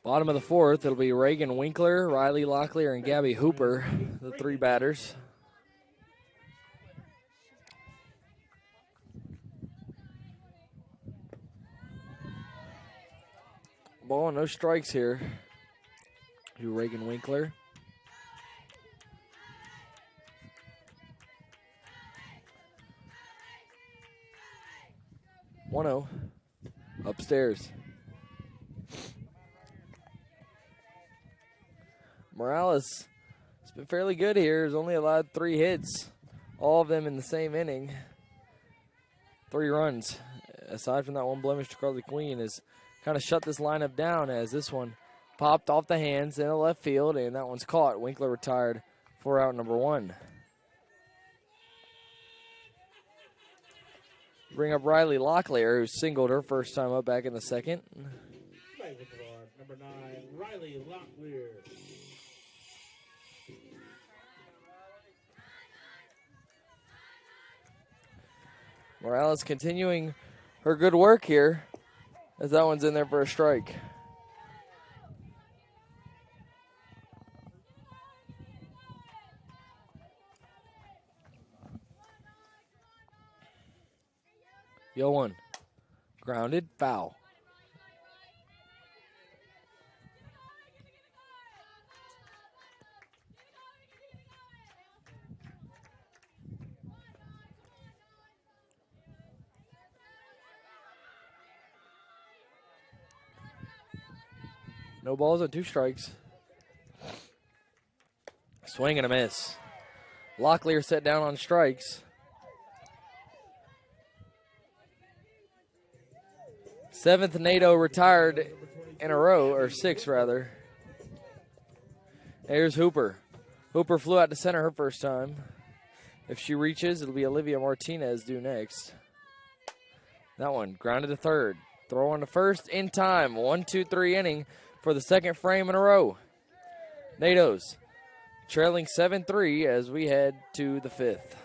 Bottom of the fourth, it'll be Reagan Winkler, Riley Locklear, and Gabby Hooper, the three batters. Ball, no strikes here. To Reagan Winkler. One-0 upstairs. Morales has been fairly good here. He's only allowed 3 hits, all of them in the same inning. 3 runs. Aside from that one blemish to Carly Queen, has kind of shut this lineup down as this one popped off the hands in the left field, and that one's caught. Winkler retired for out number 1. Bring up Riley Locklear, who singled her first time up back in the second. Back with Brevard, number 9, Riley Locklear. Morales continuing her good work here as that one's in there for a strike. Yo one. Grounded, foul. No balls and 2 strikes. Swing and a miss. Locklear set down on strikes. 7th NATO retired in a row, or 6 rather. Here's Hooper. Hooper flew out to center her first time. If she reaches, it'll be Olivia Martinez due next. That one grounded to third. Throw on to first in time. 1-2-3 inning for the second frame in a row. NATOs trailing 7-3 as we head to the 5th.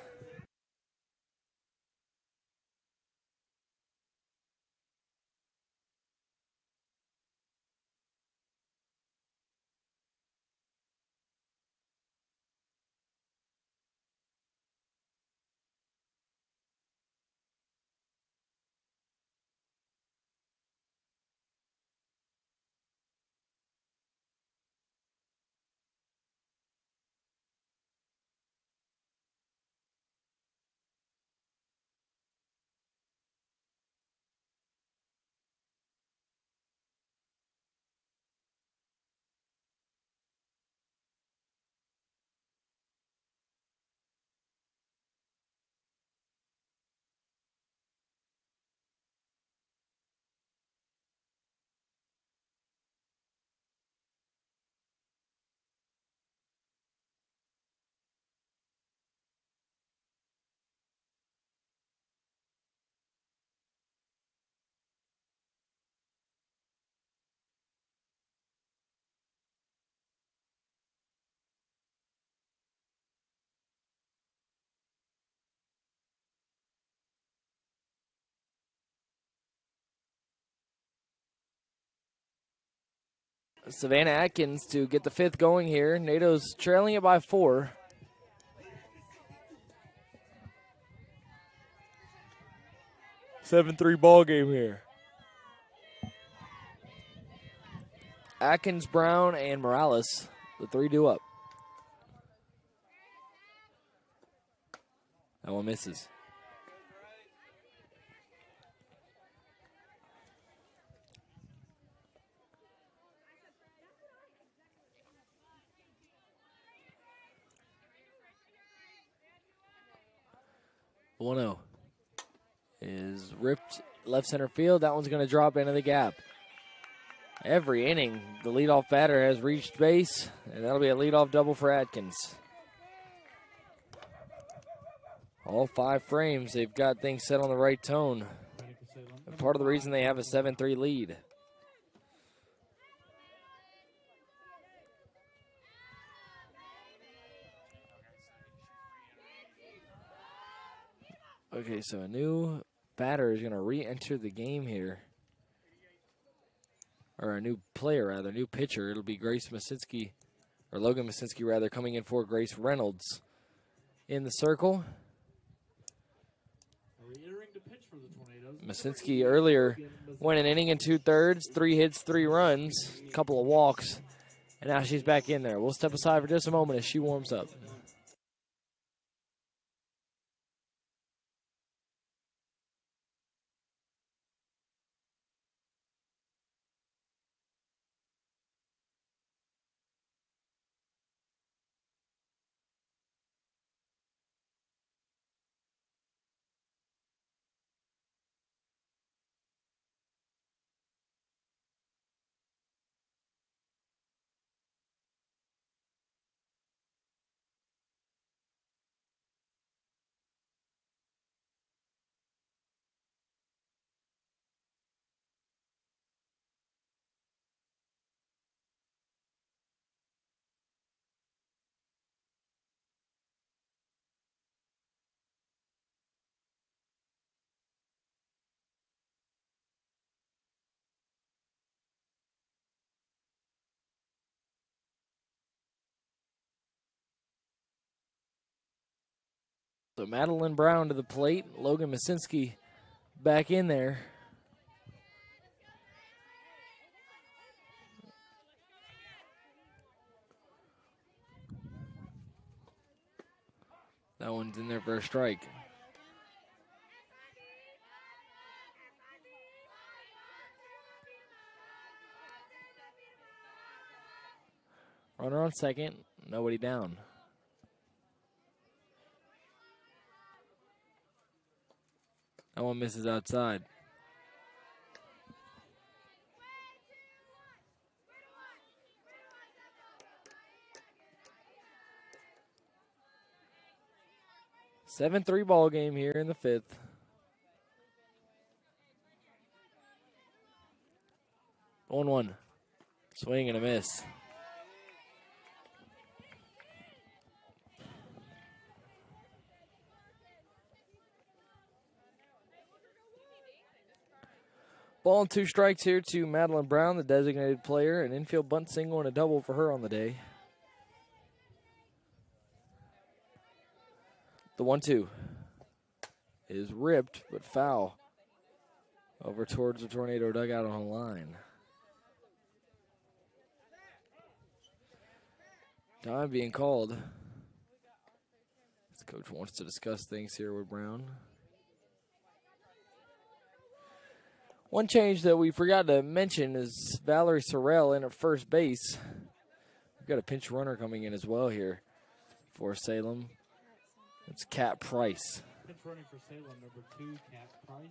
Savannah Atkins to get the fifth going here. NATO's trailing it by 4. Seven-3 ball game here. Atkins, Brown, and Morales, the 3 up. That one misses. The 1-0 is ripped left center field. That one's going to drop into the gap. Every inning, the leadoff batter has reached base, and that'll be a leadoff double for Atkins. All 5 frames, they've got things set on the right tone. And part of the reason they have a 7-3 lead. Okay, so a new batter is going to re-enter the game here. Or a new player, rather, new pitcher. It'll be Grace Masinski, or Logan Masinski, rather, coming in for Grace Reynolds. In the circle, Masinski earlier went an inning and 2/3, 3 hits, 3 runs, a couple of walks, and now she's back in there. We'll step aside for just a moment as she warms up. So Madeline Brown to the plate, Logan Masinski back in there. That one's in there for a strike. Runner on second, nobody down. That one misses outside. Seven-3 ball game here in the 5th. One. Swing and a miss. Ball and 2 strikes here to Madeline Brown, the designated player. An infield bunt single and a double for her on the day. The 1-2 is ripped but foul over towards the Tornado dugout on the line. Time being called. The coach wants to discuss things here with Brown. One change that we forgot to mention is Valerie Sorrell in at first base. We've got a pinch runner coming in as well here for Salem. It's Kat Price. Pinch running for Salem, number 2, Kat Price.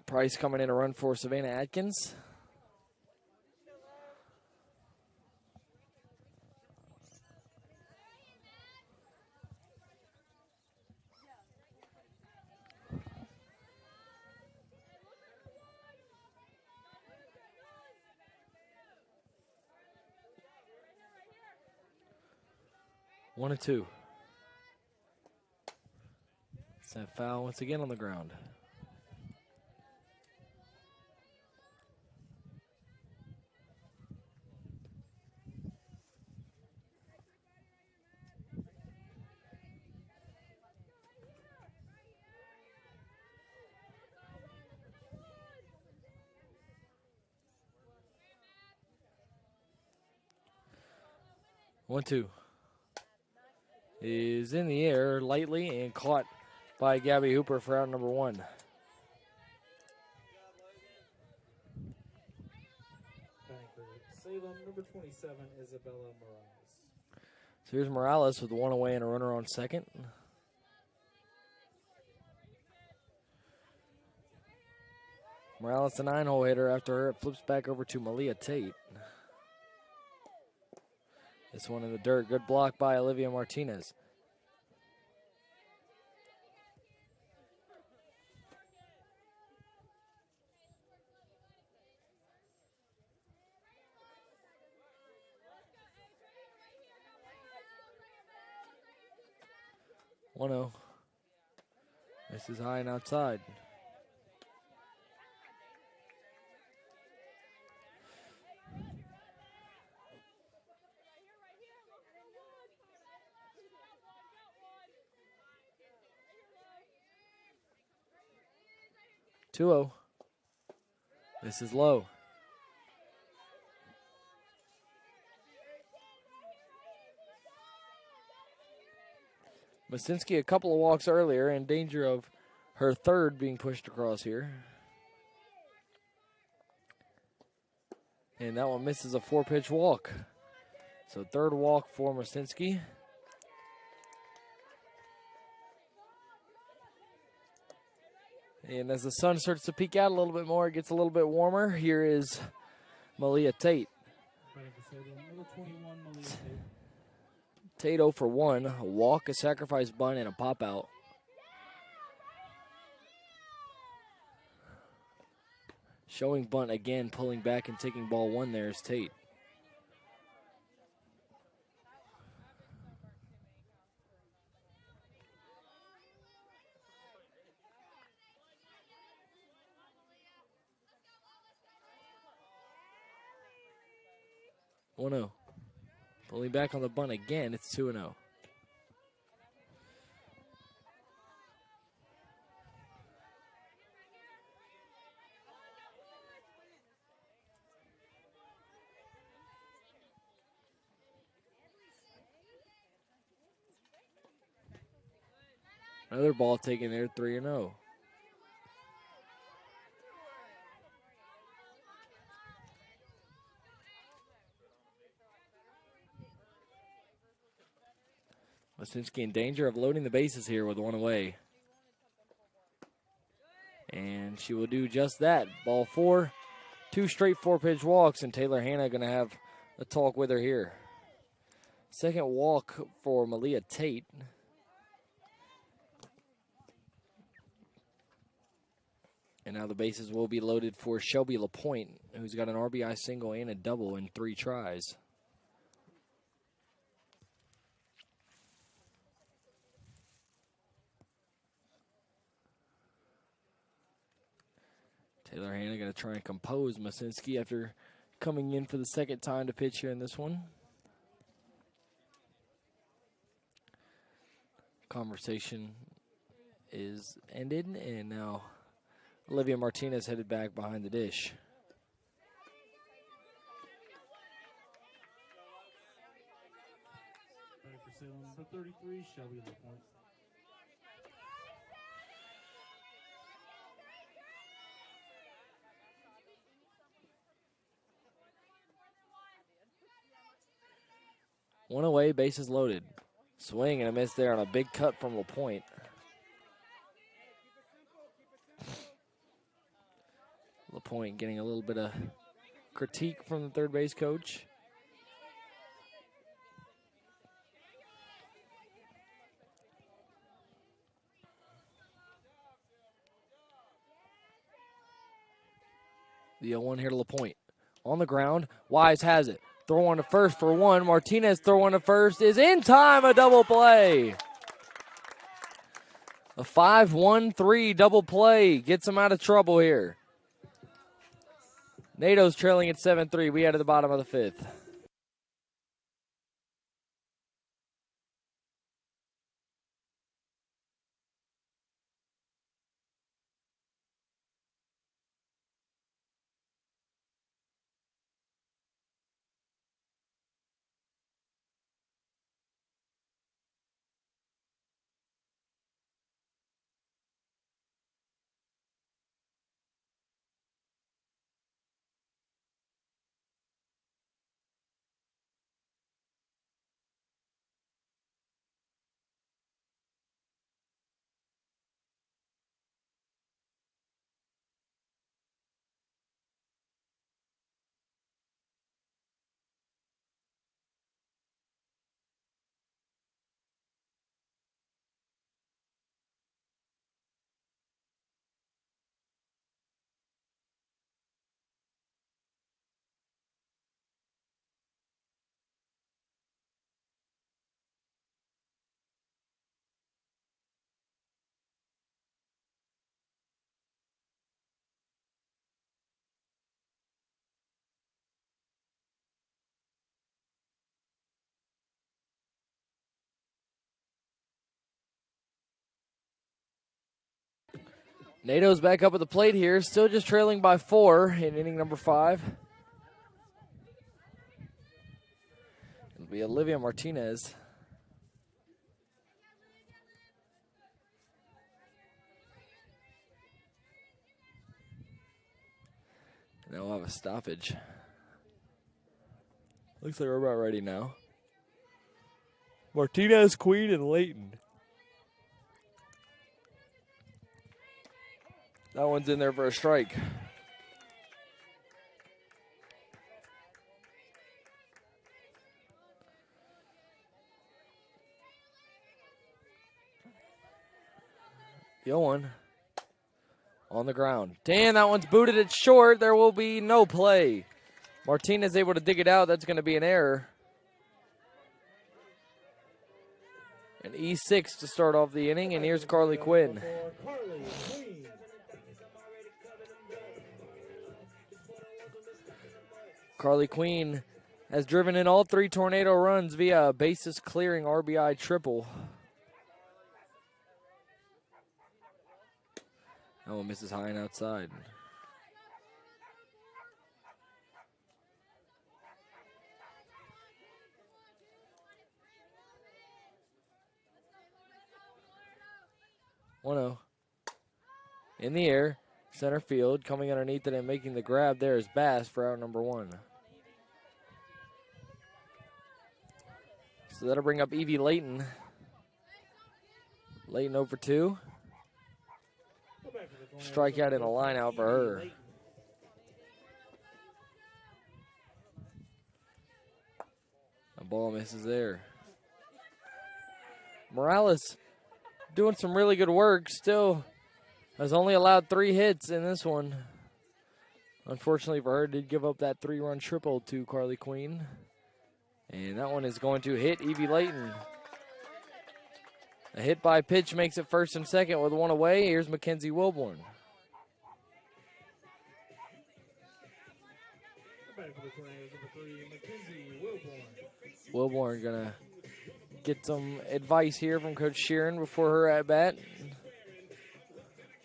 Price coming in to run for Savannah Atkins. One and 2. It's that foul once again on the ground. 1-2. Is in the air lightly and caught by Gabby Hooper for out number 1. Batting for Salem, number 27, Isabella Morales. So here's Morales with 1 away and a runner on second. Morales, the 9-hole hitter. After her, it flips back over to Malia Tate. This one in the dirt. Good block by Olivia Martinez. One 0. This is high and outside. Two 0. This is low. Masinski a couple of walks earlier, in danger of her third being pushed across here. And that one misses a 4-pitch walk. So third walk for Masinski. And as the sun starts to peek out a little bit more, it gets a little bit warmer. Here is Malia Tate. Number 21, Malia Tate. Tate 0 for 1, a walk, a sacrifice bunt, and a pop out. Showing bunt again, pulling back and taking ball 1 there is Tate. One 0. Pulling back on the bunt again, it's 2-0. Another ball taken there, 3-0. Masinski in danger of loading the bases here with 1 away. And she will do just that. Ball 4, 2 straight 4-pitch walks, and Taylor Hanna going to have a talk with her here. Second walk for Malia Tate. And now the bases will be loaded for Shelby LaPointe, who's got an RBI single and a double in 3 tries. Taylor Hanna going to try and compose Masinski after coming in for the second time to pitch here in this one. Conversation is ended, and now Olivia Martinez headed back behind the dish. For Salem, number 33, Shelby LaPointe. One away, bases loaded. Swing and a miss there on a big cut from LaPointe. LaPointe getting a little bit of critique from the third base coach. The 0-1 here to LaPointe. On the ground, Wise has it. Throw one to first for 1. Martinez throw one to first is in time, a double play. A 5-1-3 double play gets him out of trouble here. NATO's trailing at 7-3. We head to the bottom of the 5th. NATO's back up at the plate here, still just trailing by 4 in inning number 5. It'll be Olivia Martinez. And then we'll have a stoppage. Looks like we're about ready now. Martinez, Queen, and Layton. That one's in there for a strike. Yoan on the ground. Damn, that one's booted it short. There will be no play. Martinez able to dig it out. That's going to be an error. An E6 to start off the inning, and here's Carly Quinn. Carly Queen has driven in all 3 tornado runs via a bases clearing RBI triple. That one misses high and outside. One-0. In the air, center field, coming underneath it and making the grab there is Bass for out number 1. So that'll bring up Evie Layton. Layton over 2. Strikeout and a line out for her. A ball misses there. Morales doing some really good work. Still has only allowed 3 hits in this one. Unfortunately for her, did give up that 3-run triple to Carly Queen. And that one is going to hit Evie Layton. A hit by pitch makes it first and second with 1 away. Here's Mackenzie Wilborn. Wilborn gonna get some advice here from Coach Sheeran before her at bat.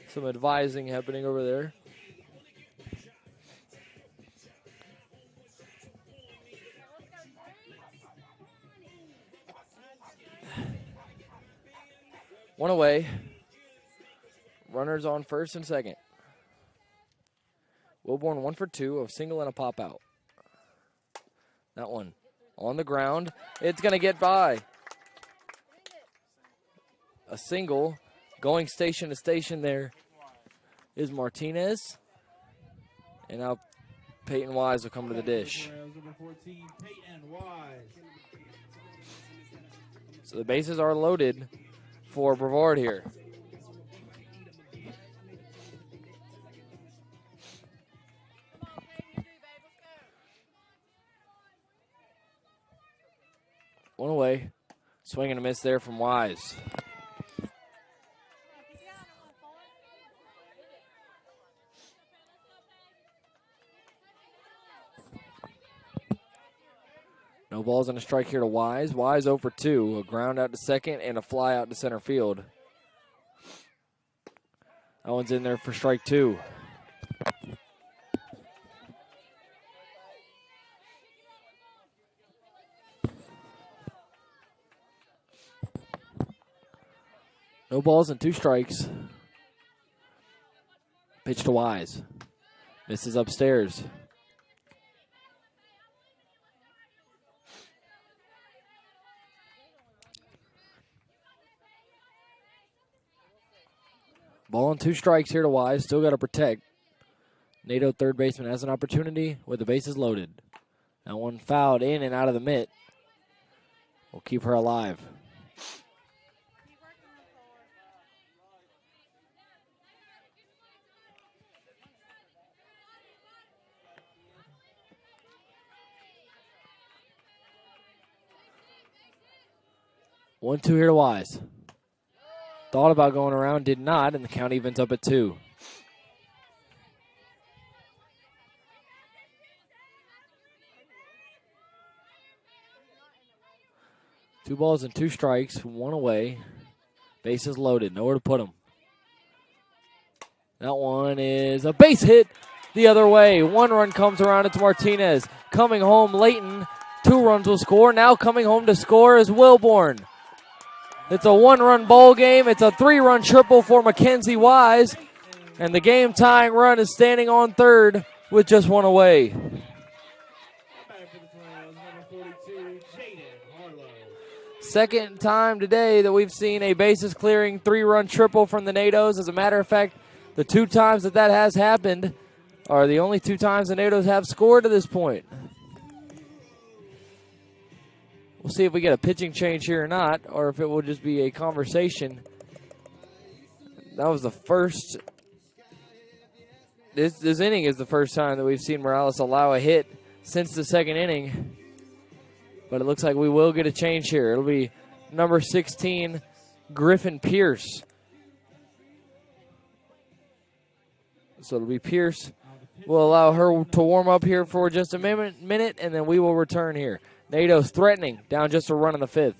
Some advising happening over there. One away. Runners on first and second. Wilborn 1 for 2, a single and a pop out. That one on the ground. It's going to get by. A single. Going station to station there is Martinez. And now Peyton Wise will come to the dish. So the bases are loaded for Brevard here. One away. Swing and a miss there from Wise. No balls and a strike here to Wise. Wise 0 for 2. A ground out to second and a fly out to center field. That one's in there for strike 2. No balls and 2 strikes. Pitch to Wise. Misses upstairs. Ball and 2 strikes here to Wise. Still got to protect. NATO third baseman has an opportunity with the bases loaded. That one fouled in and out of the mitt. Will keep her alive. One, 2 here to Wise. Thought about going around, did not, and the count evens up at 2. Two balls and 2 strikes, 1 away. Bases loaded, nowhere to put them. That one is a base hit the other way. 1 run comes around. It's Martinez. Coming home, Layton. 2 runs will score. Now coming home to score is Wilborn. It's a 1-run ball game. It's a 3-run triple for Mackenzie Wise. And the game-tying run is standing on third with just 1 away. Second time today that we've seen a bases-clearing 3-run triple from the NATOs. As a matter of fact, the 2 times that has happened are the only 2 times the NATOs have scored to this point. We'll see if we get a pitching change here or not, or if it will just be a conversation. That was the first. This inning is the first time that we've seen Morales allow a hit since the second inning. But it looks like we will get a change here. It'll be number 16, Griffin Pierce. So it'll be Pierce. We'll allow her to warm up here for just a minute, and then we will return here. NATO's threatening, down just a run in the 5th.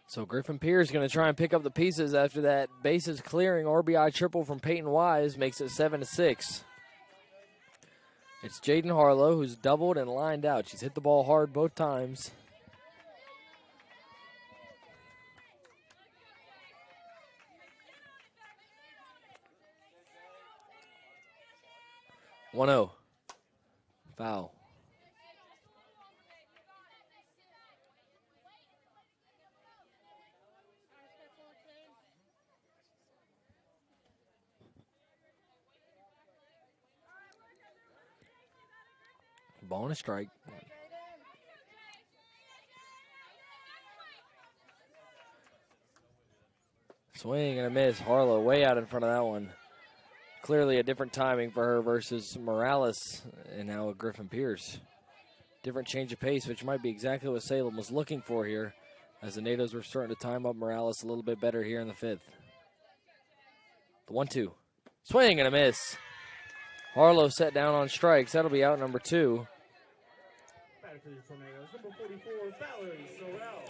So Griffin Pierce is going to try and pick up the pieces after that bases clearing RBI triple from Peyton Wise, makes it 7-6. It's Jaden Harlow who's doubled and lined out. She's hit the ball hard both times. One 0. Foul. Ball and a strike. Swing and a miss. Harlow way out in front of that one. Clearly a different timing for her versus Morales and now Griffin Pierce. Different change of pace, which might be exactly what Salem was looking for here, as the NATOs were starting to time up Morales a little bit better here in the 5th. The 1-2. Swing and a miss. Harlow set down on strikes. That'll be out number 2.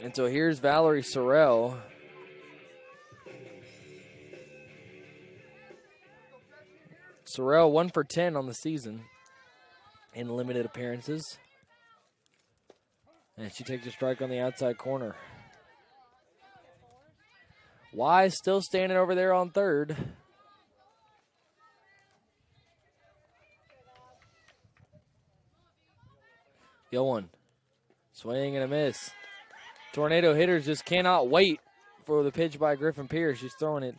And so here's Valerie Sorrell. Sorrell 1 for 10 on the season in limited appearances. And she takes a strike on the outside corner. Wise still standing over there on third. Go one. Swing and a miss. Tornado hitters just cannot wait for the pitch by Griffin Pierce. She's throwing it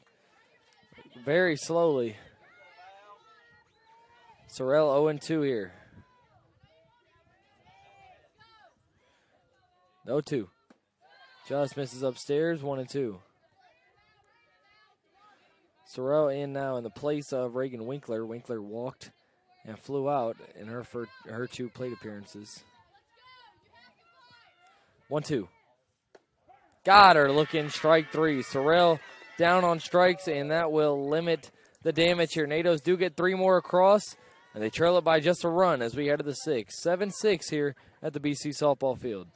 very slowly. Sorrell 0-2 here. 0-2. Just misses upstairs, 1-2. Sorrell in now in the place of Reagan Winkler. Winkler walked and flew out in her 2 plate appearances. 1-2. Got her looking, strike 3. Sorrell down on strikes, and that will limit the damage here. NATOs do get 3 more across, and they trail it by just a run as we head to the 6th. 7-6 here at the BC softball field.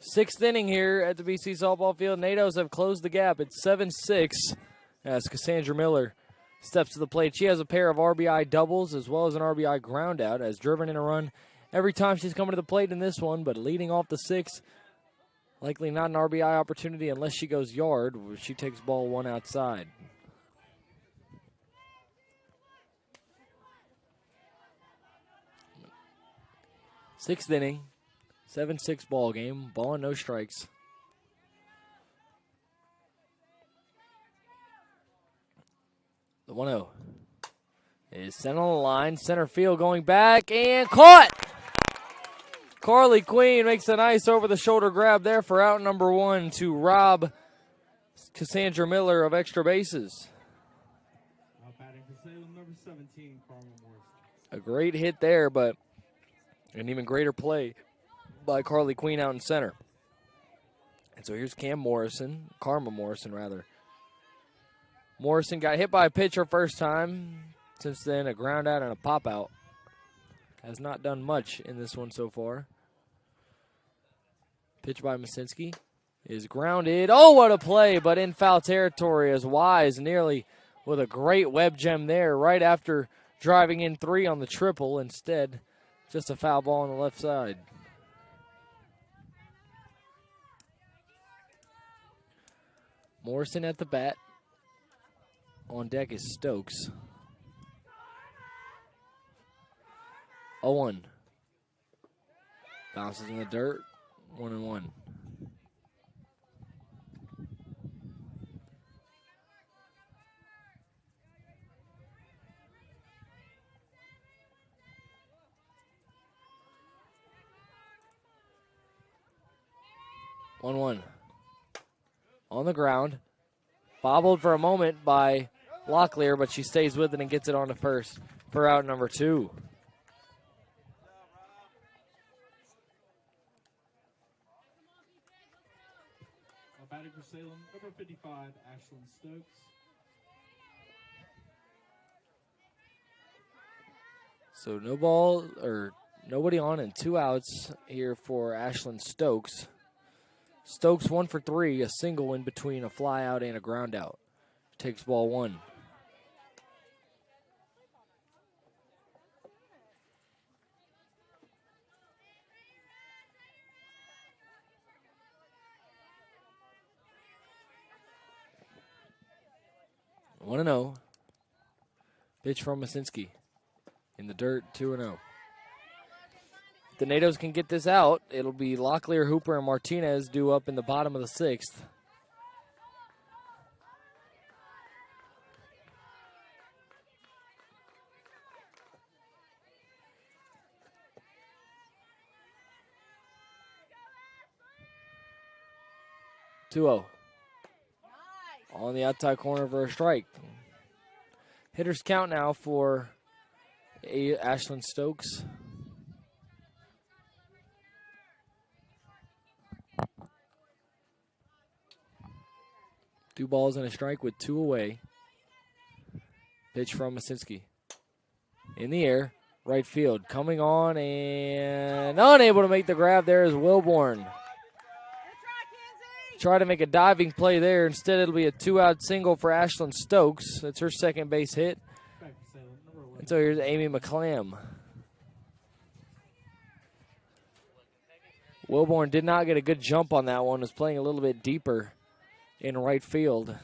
Sixth inning here at the BC softball field. NATOs have closed the gap. It's 7-6 as Cassandra Miller steps to the plate. She has a pair of RBI doubles as well as an RBI ground out, has driven in a run every time she's coming to the plate in this one, but leading off the sixth, likely not an RBI opportunity unless she goes yard, where she takes ball one outside. Sixth inning, 7-6 ball game, ball and no strikes. The 1-0 is sent on the line, center field going back and caught! Carly Queen makes a nice over-the-shoulder grab there for out number one to rob Cassandra Miller of extra bases. Batting for Salem, number 17, Carmen Morrison. A great hit there, but an even greater play by Carly Queen out in center. And so here's Karma Morrison rather. Morrison got hit by a pitch her first time. Since then, a ground out and a pop out. Has not done much in this one so far. Pitch by Masinski is grounded. Oh, what a play, but in foul territory as Wise nearly with a great web gem there right after driving in three on the triple. Instead, just a foul ball on the left side. Morrison at the bat. On deck is Stokes. 0-1. Bounces in the dirt. 1-1. On the ground. Bobbled for a moment by Locklear, but she stays with it and gets it on to first for out number two. Batting for Salem, number 55, Ashlyn Stokes. So nobody on and 2 outs here for Ashlyn Stokes. Stokes 1 for 3, a single in between a fly out and a ground out. Takes ball one. 1-0. Pitch from Masinski. In the dirt, 2-0. If the NATOs can get this out, it'll be Locklear, Hooper, and Martinez due up in the bottom of the sixth. On the outside corner for a strike. Hitters count now for Ashlyn Stokes. Two balls and a strike with 2 away. Pitch from Masinski. In the air, right field. Coming on and unable to make the grab there is Wilborn. Try to make a diving play there. Instead, it'll be a 2-out single for Ashlyn Stokes. That's her second base hit. And so here's Amy McClam. Wilborn did not get a good jump on that one. Was playing a little bit deeper in right field.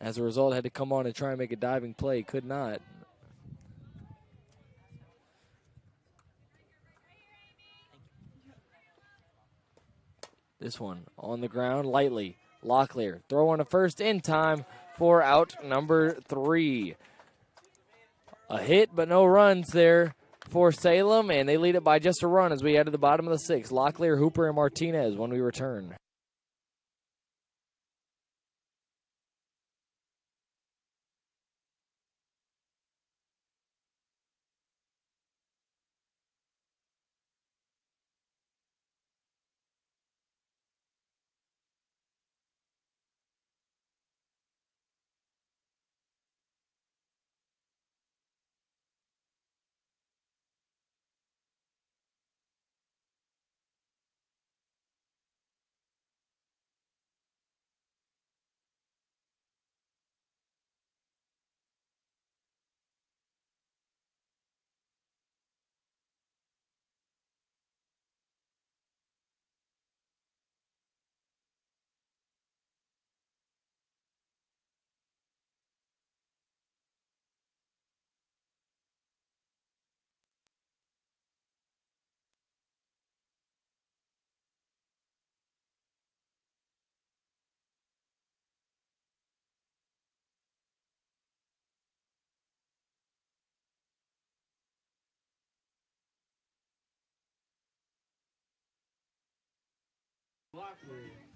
As a result, had to come on and try and make a diving play. Could not. This one on the ground lightly. Locklear throw on to first in time for out number 3. A hit but no runs there for Salem, and they lead it by just a run as we head to the bottom of the 6th. Locklear, Hooper, and Martinez when we return.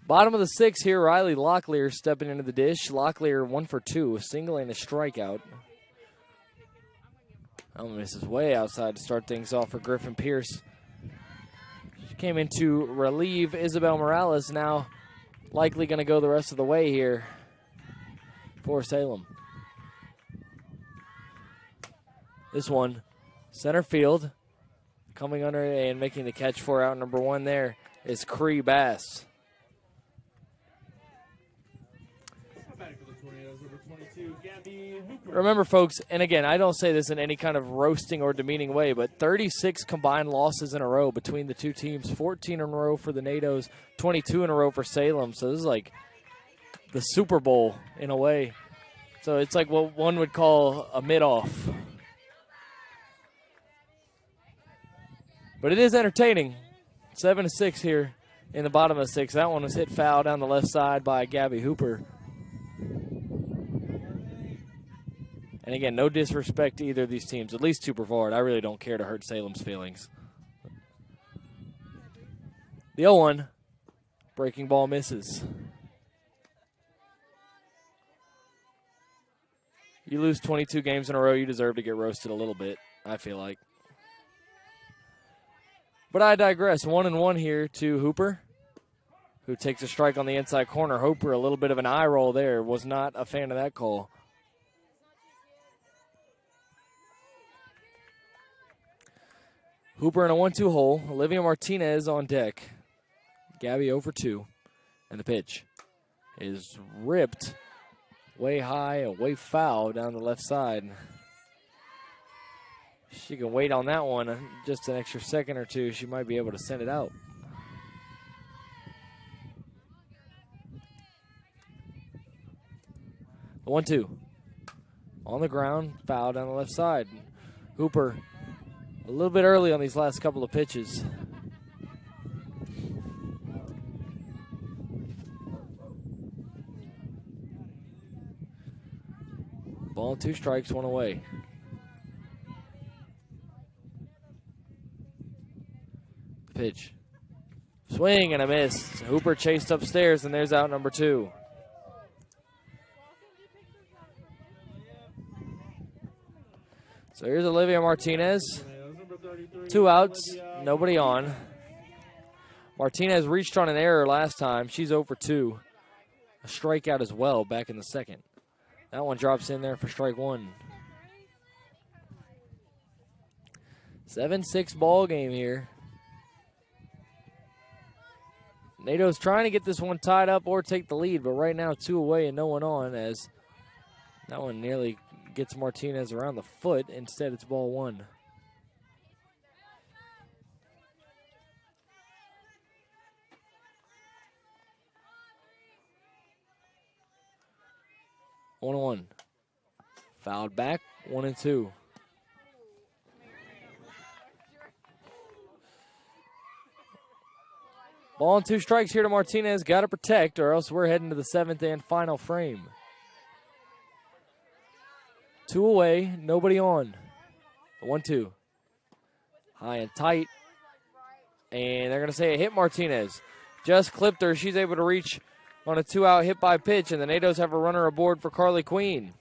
Bottom of the 6th here, Riley Locklear stepping into the dish. Locklear 1 for 2, a single and a strikeout. This is way outside to start things off for Griffin Pierce. She came in to relieve Isabel Morales, now likely going to go the rest of the way here for Salem. This one, center field, coming under and making the catch for out number 1 there is Cree Bass. Remember, folks, and again, I don't say this in any kind of roasting or demeaning way, but 36 combined losses in a row between the two teams, 14 in a row for the NATOs, 22 in a row for Salem. So this is like the Super Bowl in a way. So it's like what one would call a mid-off. But it is entertaining. 7-6 here in the bottom of the 6th. That one was hit foul down the left side by Gabby Hooper. And again, no disrespect to either of these teams, at least to Brevard. I really don't care to hurt Salem's feelings. The 0-1, breaking ball misses. You lose 22 games in a row, you deserve to get roasted a little bit, I feel like. But I digress. 1-1 here to Hooper, who takes a strike on the inside corner. Hooper, a little bit of an eye roll there. Was not a fan of that call. Hooper in a 1-2 hole. Olivia Martinez on deck. Gabby 0 for 2. And the pitch is ripped way high and way foul down the left side. She can wait on that one just an extra second or two. She might be able to send it out. The 1-2. On the ground, foul down the left side. Hooper a little bit early on these last couple of pitches. Ball 2 strikes, 1 away. Pitch. Swing and a miss. Hooper chased upstairs, and there's out number 2. So here's Olivia Martinez. 2 outs, nobody on. Martinez reached on an error last time. She's 0 for 2. A strikeout as well back in the 2nd. That one drops in there for strike 1. 7-6 ball game here. NATO's trying to get this one tied up or take the lead, but right now 2 away and no one on, as that one nearly gets Martinez around the foot. Instead, it's ball 1. One and 1. Fouled back. 1-2. Ball and 2 strikes here to Martinez. Got to protect, or else we're heading to the 7th and final frame. 2 away, nobody on. 1-2. High and tight. And they're going to say it hit Martinez. Just clipped her. She's able to reach on a 2-out hit by pitch, and the NATOs have a runner aboard for Carly Queen.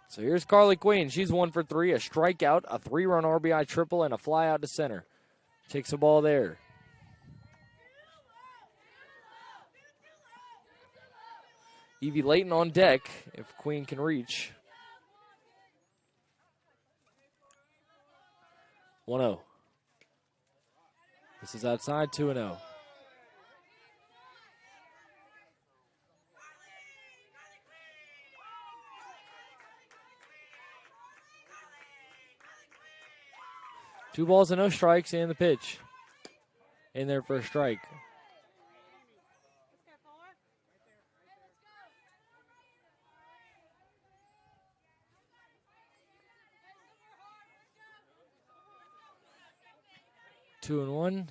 So here's Carly Queen. She's 1 for 3, a strikeout, a 3-run RBI triple, and a fly out to center. Takes the ball there. Evie Layton on deck if Queen can reach. 1-0. This is outside, 2-0. Two balls and no strikes, and the pitch in there for a strike. Two and 1.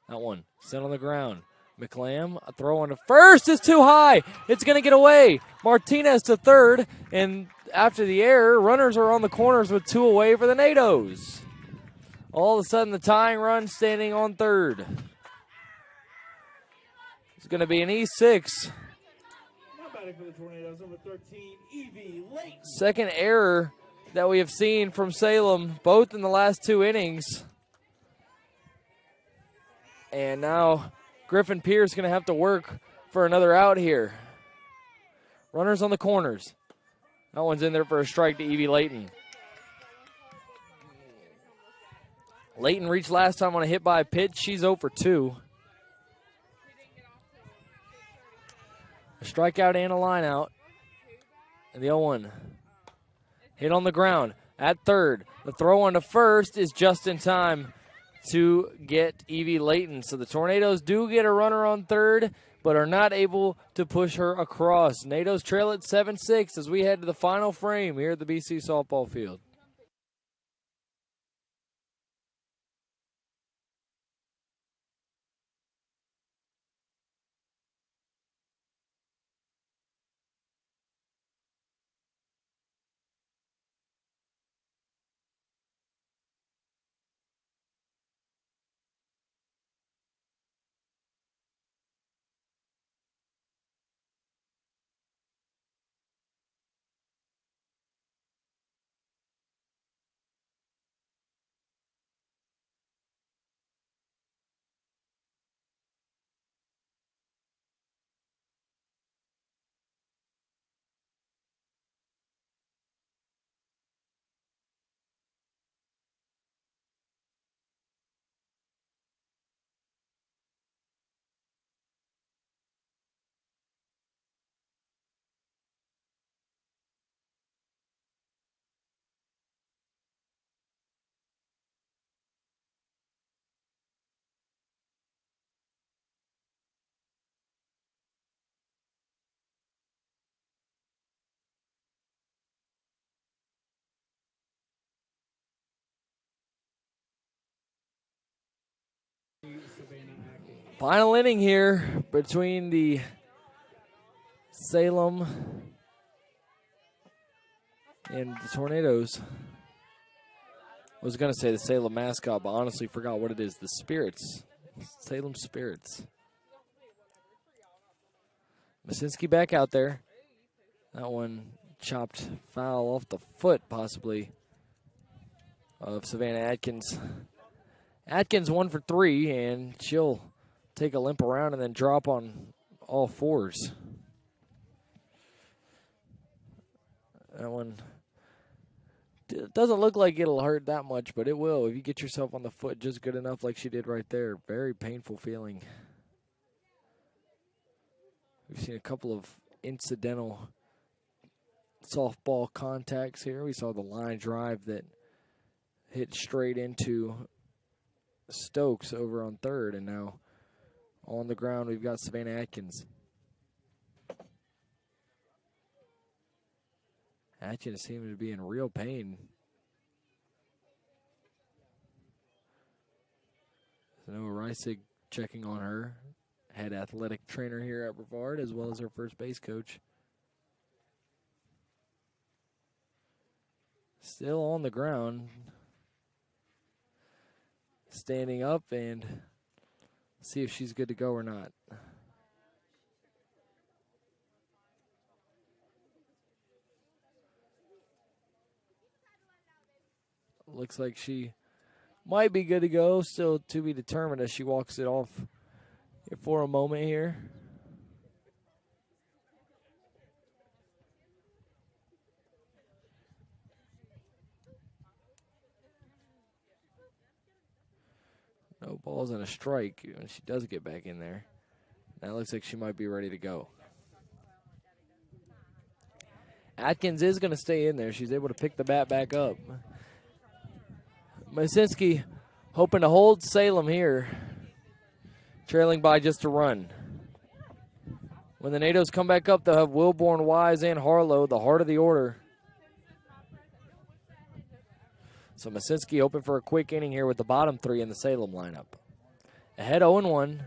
That one sent on the ground. McLam, a throw on to first is too high. It's going to get away. Martinez to third, and after the error, runners are on the corners with 2 away for the NATOs. All of a sudden, the tying run standing on third. It's going to be an E6. For the Tornadoes, number 13, Evie Layton. Second error that we have seen from Salem, both in the last 2 innings. And now Griffin Pierce going to have to work for another out here. Runners on the corners. That one's in there for a strike to Evie Layton. Layton reached last time on a hit by a pitch. She's 0 for 2. A strikeout and a line out. And the 0-1. Hit on the ground at third. The throw on to first is just in time to get Evie Layton. So the Tornadoes do get a runner on third, but are not able to push her across. NATOs trail at 7-6 as we head to the final frame here at the BC softball field. Final inning here between the Salem and the Tornadoes. I was going to say the Salem mascot, but honestly forgot what it is. The Spirits. Salem Spirits. Masinski back out there. That one chopped foul off the foot, possibly, of Savannah Atkins. Atkins 1 for 3, and she'll take a limp around and then drop on all fours. That one doesn't look like it'll hurt that much, but it will if you get yourself on the foot just good enough like she did right there. Very painful feeling. We've seen a couple of incidental softball contacts here. We saw the line drive that hit straight into Stokes over on third, and now on the ground we've got Savannah Atkins. Atkins seems to be in real pain. So Noah Reisig checking on her, head athletic trainer here at Brevard, as well as her first base coach. Still on the ground, standing up, and see if she's good to go or not. Looks like she might be good to go. Still to be determined as she walks it off for a moment here. No balls and a strike when she does get back in there. That looks like she might be ready to go. Atkins is going to stay in there. She's able to pick the bat back up. Masinski hoping to hold Salem here, trailing by just a run. When the NATOs come back up, they'll have Wilborn, Wise, and Harlow, the heart of the order. So Masinski open for a quick inning here with the bottom three in the Salem lineup. Ahead 0-1.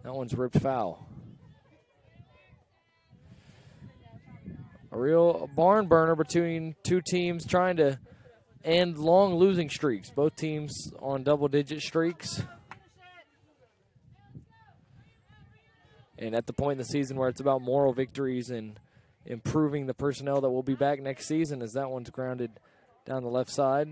That one's ripped foul. A real barn burner between two teams trying to end long losing streaks. Both teams on double-digit streaks. And at the point in the season where it's about moral victories and improving the personnel that will be back next season, as that one's grounded down the left side.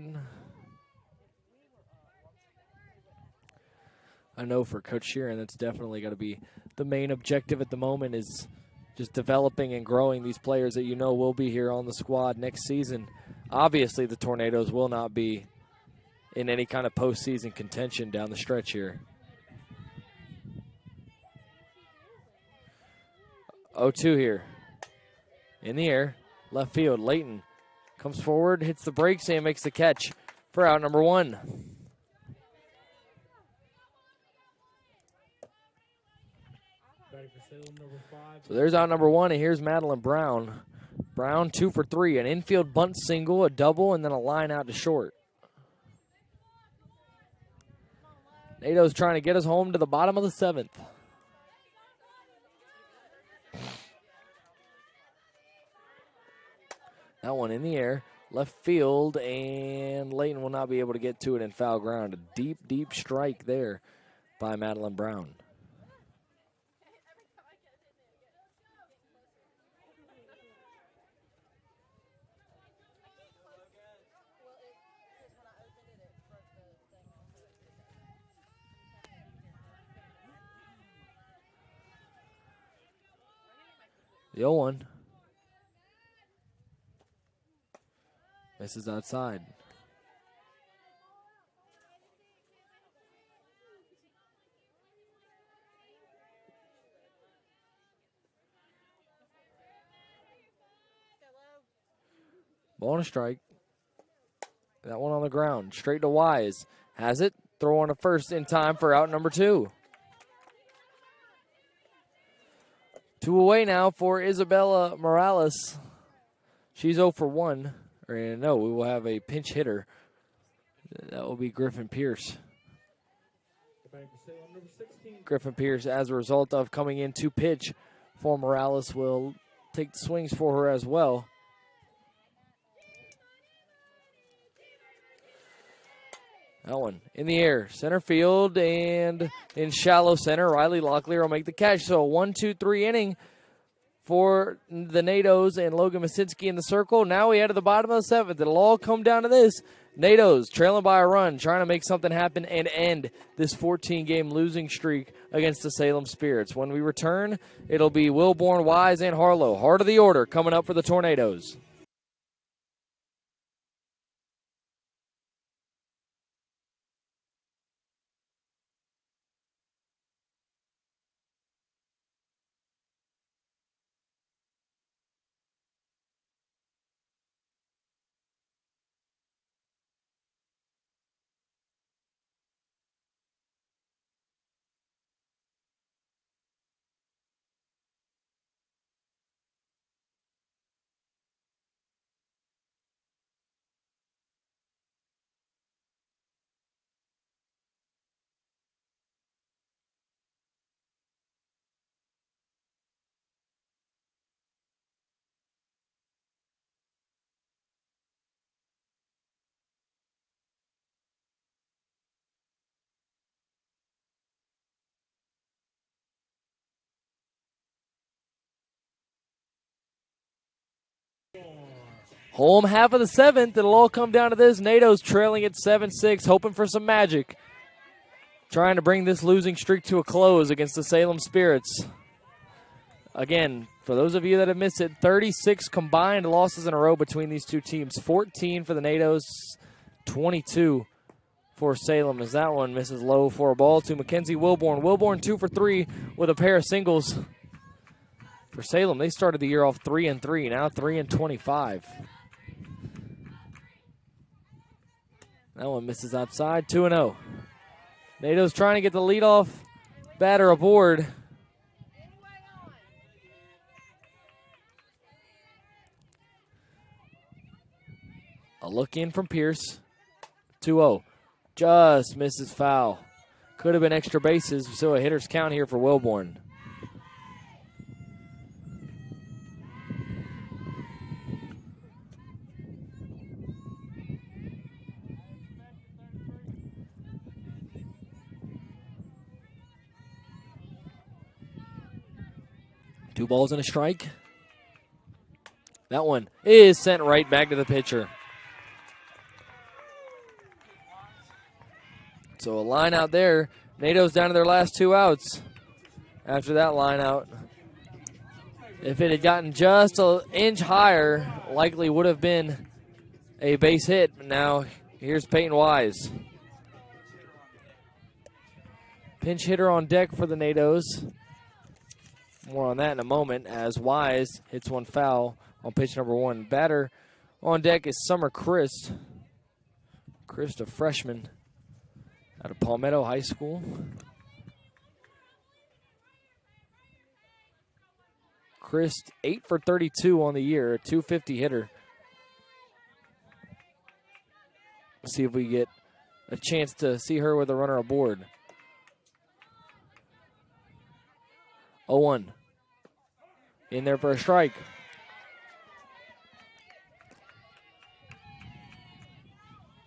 I know for Coach Sheeran, that's definitely got to be the main objective at the moment, is just developing and growing these players that you know will be here on the squad next season. Obviously, the Tornadoes will not be in any kind of postseason contention down the stretch here. 0-2 here. In the air, left field, Layton comes forward, hits the brakes, and makes the catch for out number 1. So there's out number 1, and here's Madeline Brown. Brown 2 for 3, an infield bunt single, a double, and then a line out to short. Nado's trying to get us home to the bottom of the 7th. That one in the air, left field, and Layton will not be able to get to it in foul ground. A deep, deep strike there by Madeline Brown. The 0-1. Misses outside. Ball and a strike. That one on the ground. Straight to Wise. Has it. Throw on a first in time for out number 2. 2 away now for Isabella Morales. She's 0 for 1. Or no, we will have a pinch hitter. That will be Griffin Pierce. Griffin Pierce, as a result of coming in to pitch for Morales, will take the swings for her as well. That one in the air, center field, and in shallow center, Riley Locklear will make the catch. So a 1-2-3 inning for the Nados and Logan Masinski in the circle. Now we head to the bottom of the 7th. It'll all come down to this. Nados trailing by a run, trying to make something happen and end this 14-game losing streak against the Salem Spirits. When we return, it'll be Wilborn, Wise, and Harlow. Heart of the order coming up for the Tornadoes. Home half of the 7th. It'll all come down to this. Nados trailing at 7-6, hoping for some magic. Trying to bring this losing streak to a close against the Salem Spirits. Again, for those of you that have missed it, 36 combined losses in a row between these two teams. 14 for the Nados, 22 for Salem, as that one misses low for a ball to Mackenzie Wilborn. Wilborn 2 for 3 with a pair of singles. For Salem, they started the year off 3-3, now 3-25. That one misses outside, 2-0. Nado's trying to get the leadoff batter aboard. A look in from Pierce, 2-0. Just misses foul. Could have been extra bases, so a hitter's count here for Wilborn. Two balls and a strike. That one is sent right back to the pitcher. So a line out there. NATO's down to their last 2 outs after that line out. If it had gotten just an inch higher, likely would have been a base hit. But now here's Peyton Wise. Pinch hitter on deck for the NATO's. More on that in a moment as Wise hits one foul on pitch number 1. Batter on deck is Summer Christ. Christ, a freshman out of Palmetto High School. Christ, 8 for 32 on the year, a .250 hitter. Let's see if we get a chance to see her with a runner aboard. 0-1. In there for a strike.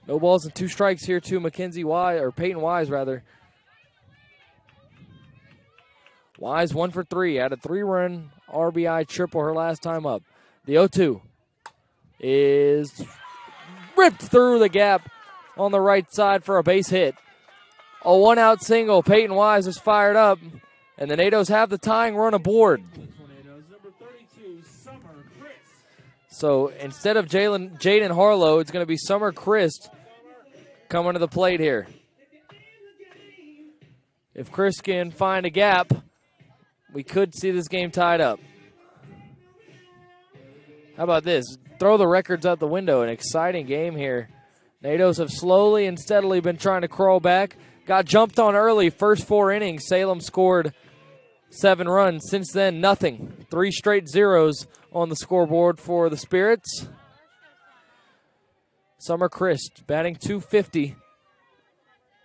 No balls and 2 strikes here to Mackenzie Wise, or Peyton Wise rather. Wise 1 for 3, had a 3-run RBI triple her last time up. The 0-2 is ripped through the gap on the right side for a base hit. A 1-out single. Peyton Wise is fired up, and the NATO's have the tying run aboard. So instead of Jaden Harlow, it's going to be Summer Christ coming to the plate here. If Chris can find a gap, we could see this game tied up. How about this? Throw the records out the window. An exciting game here. NATO's have slowly and steadily been trying to crawl back. Got jumped on early. First 4 innings, Salem scored 7 runs. Since then, nothing. 3 straight zeros on the scoreboard for the Spirits. Summer Christ batting .250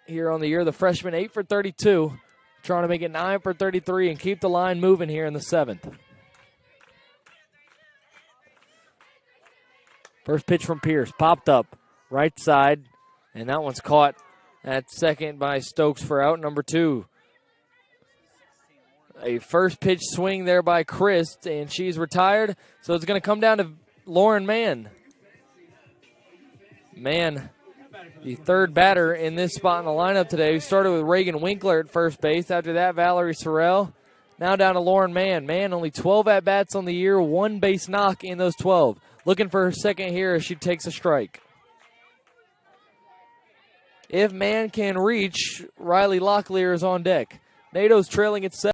here on the year. The freshman 8 for 32, trying to make it 9 for 33 and keep the line moving here in the 7th. First pitch from Pierce, popped up right side, and that one's caught at second by Stokes for out number 2. A first pitch swing there by Christ, and she's retired. So it's going to come down to Lauren Mann. Mann, the third batter in this spot in the lineup today. We started with Reagan Winkler at first base. After that, Valerie Sorrell. Now down to Lauren Mann. Mann only 12 at-bats on the year, 1 base knock in those 12. Looking for her second here as she takes a strike. If Mann can reach, Riley Locklear is on deck. NATO's trailing at 7.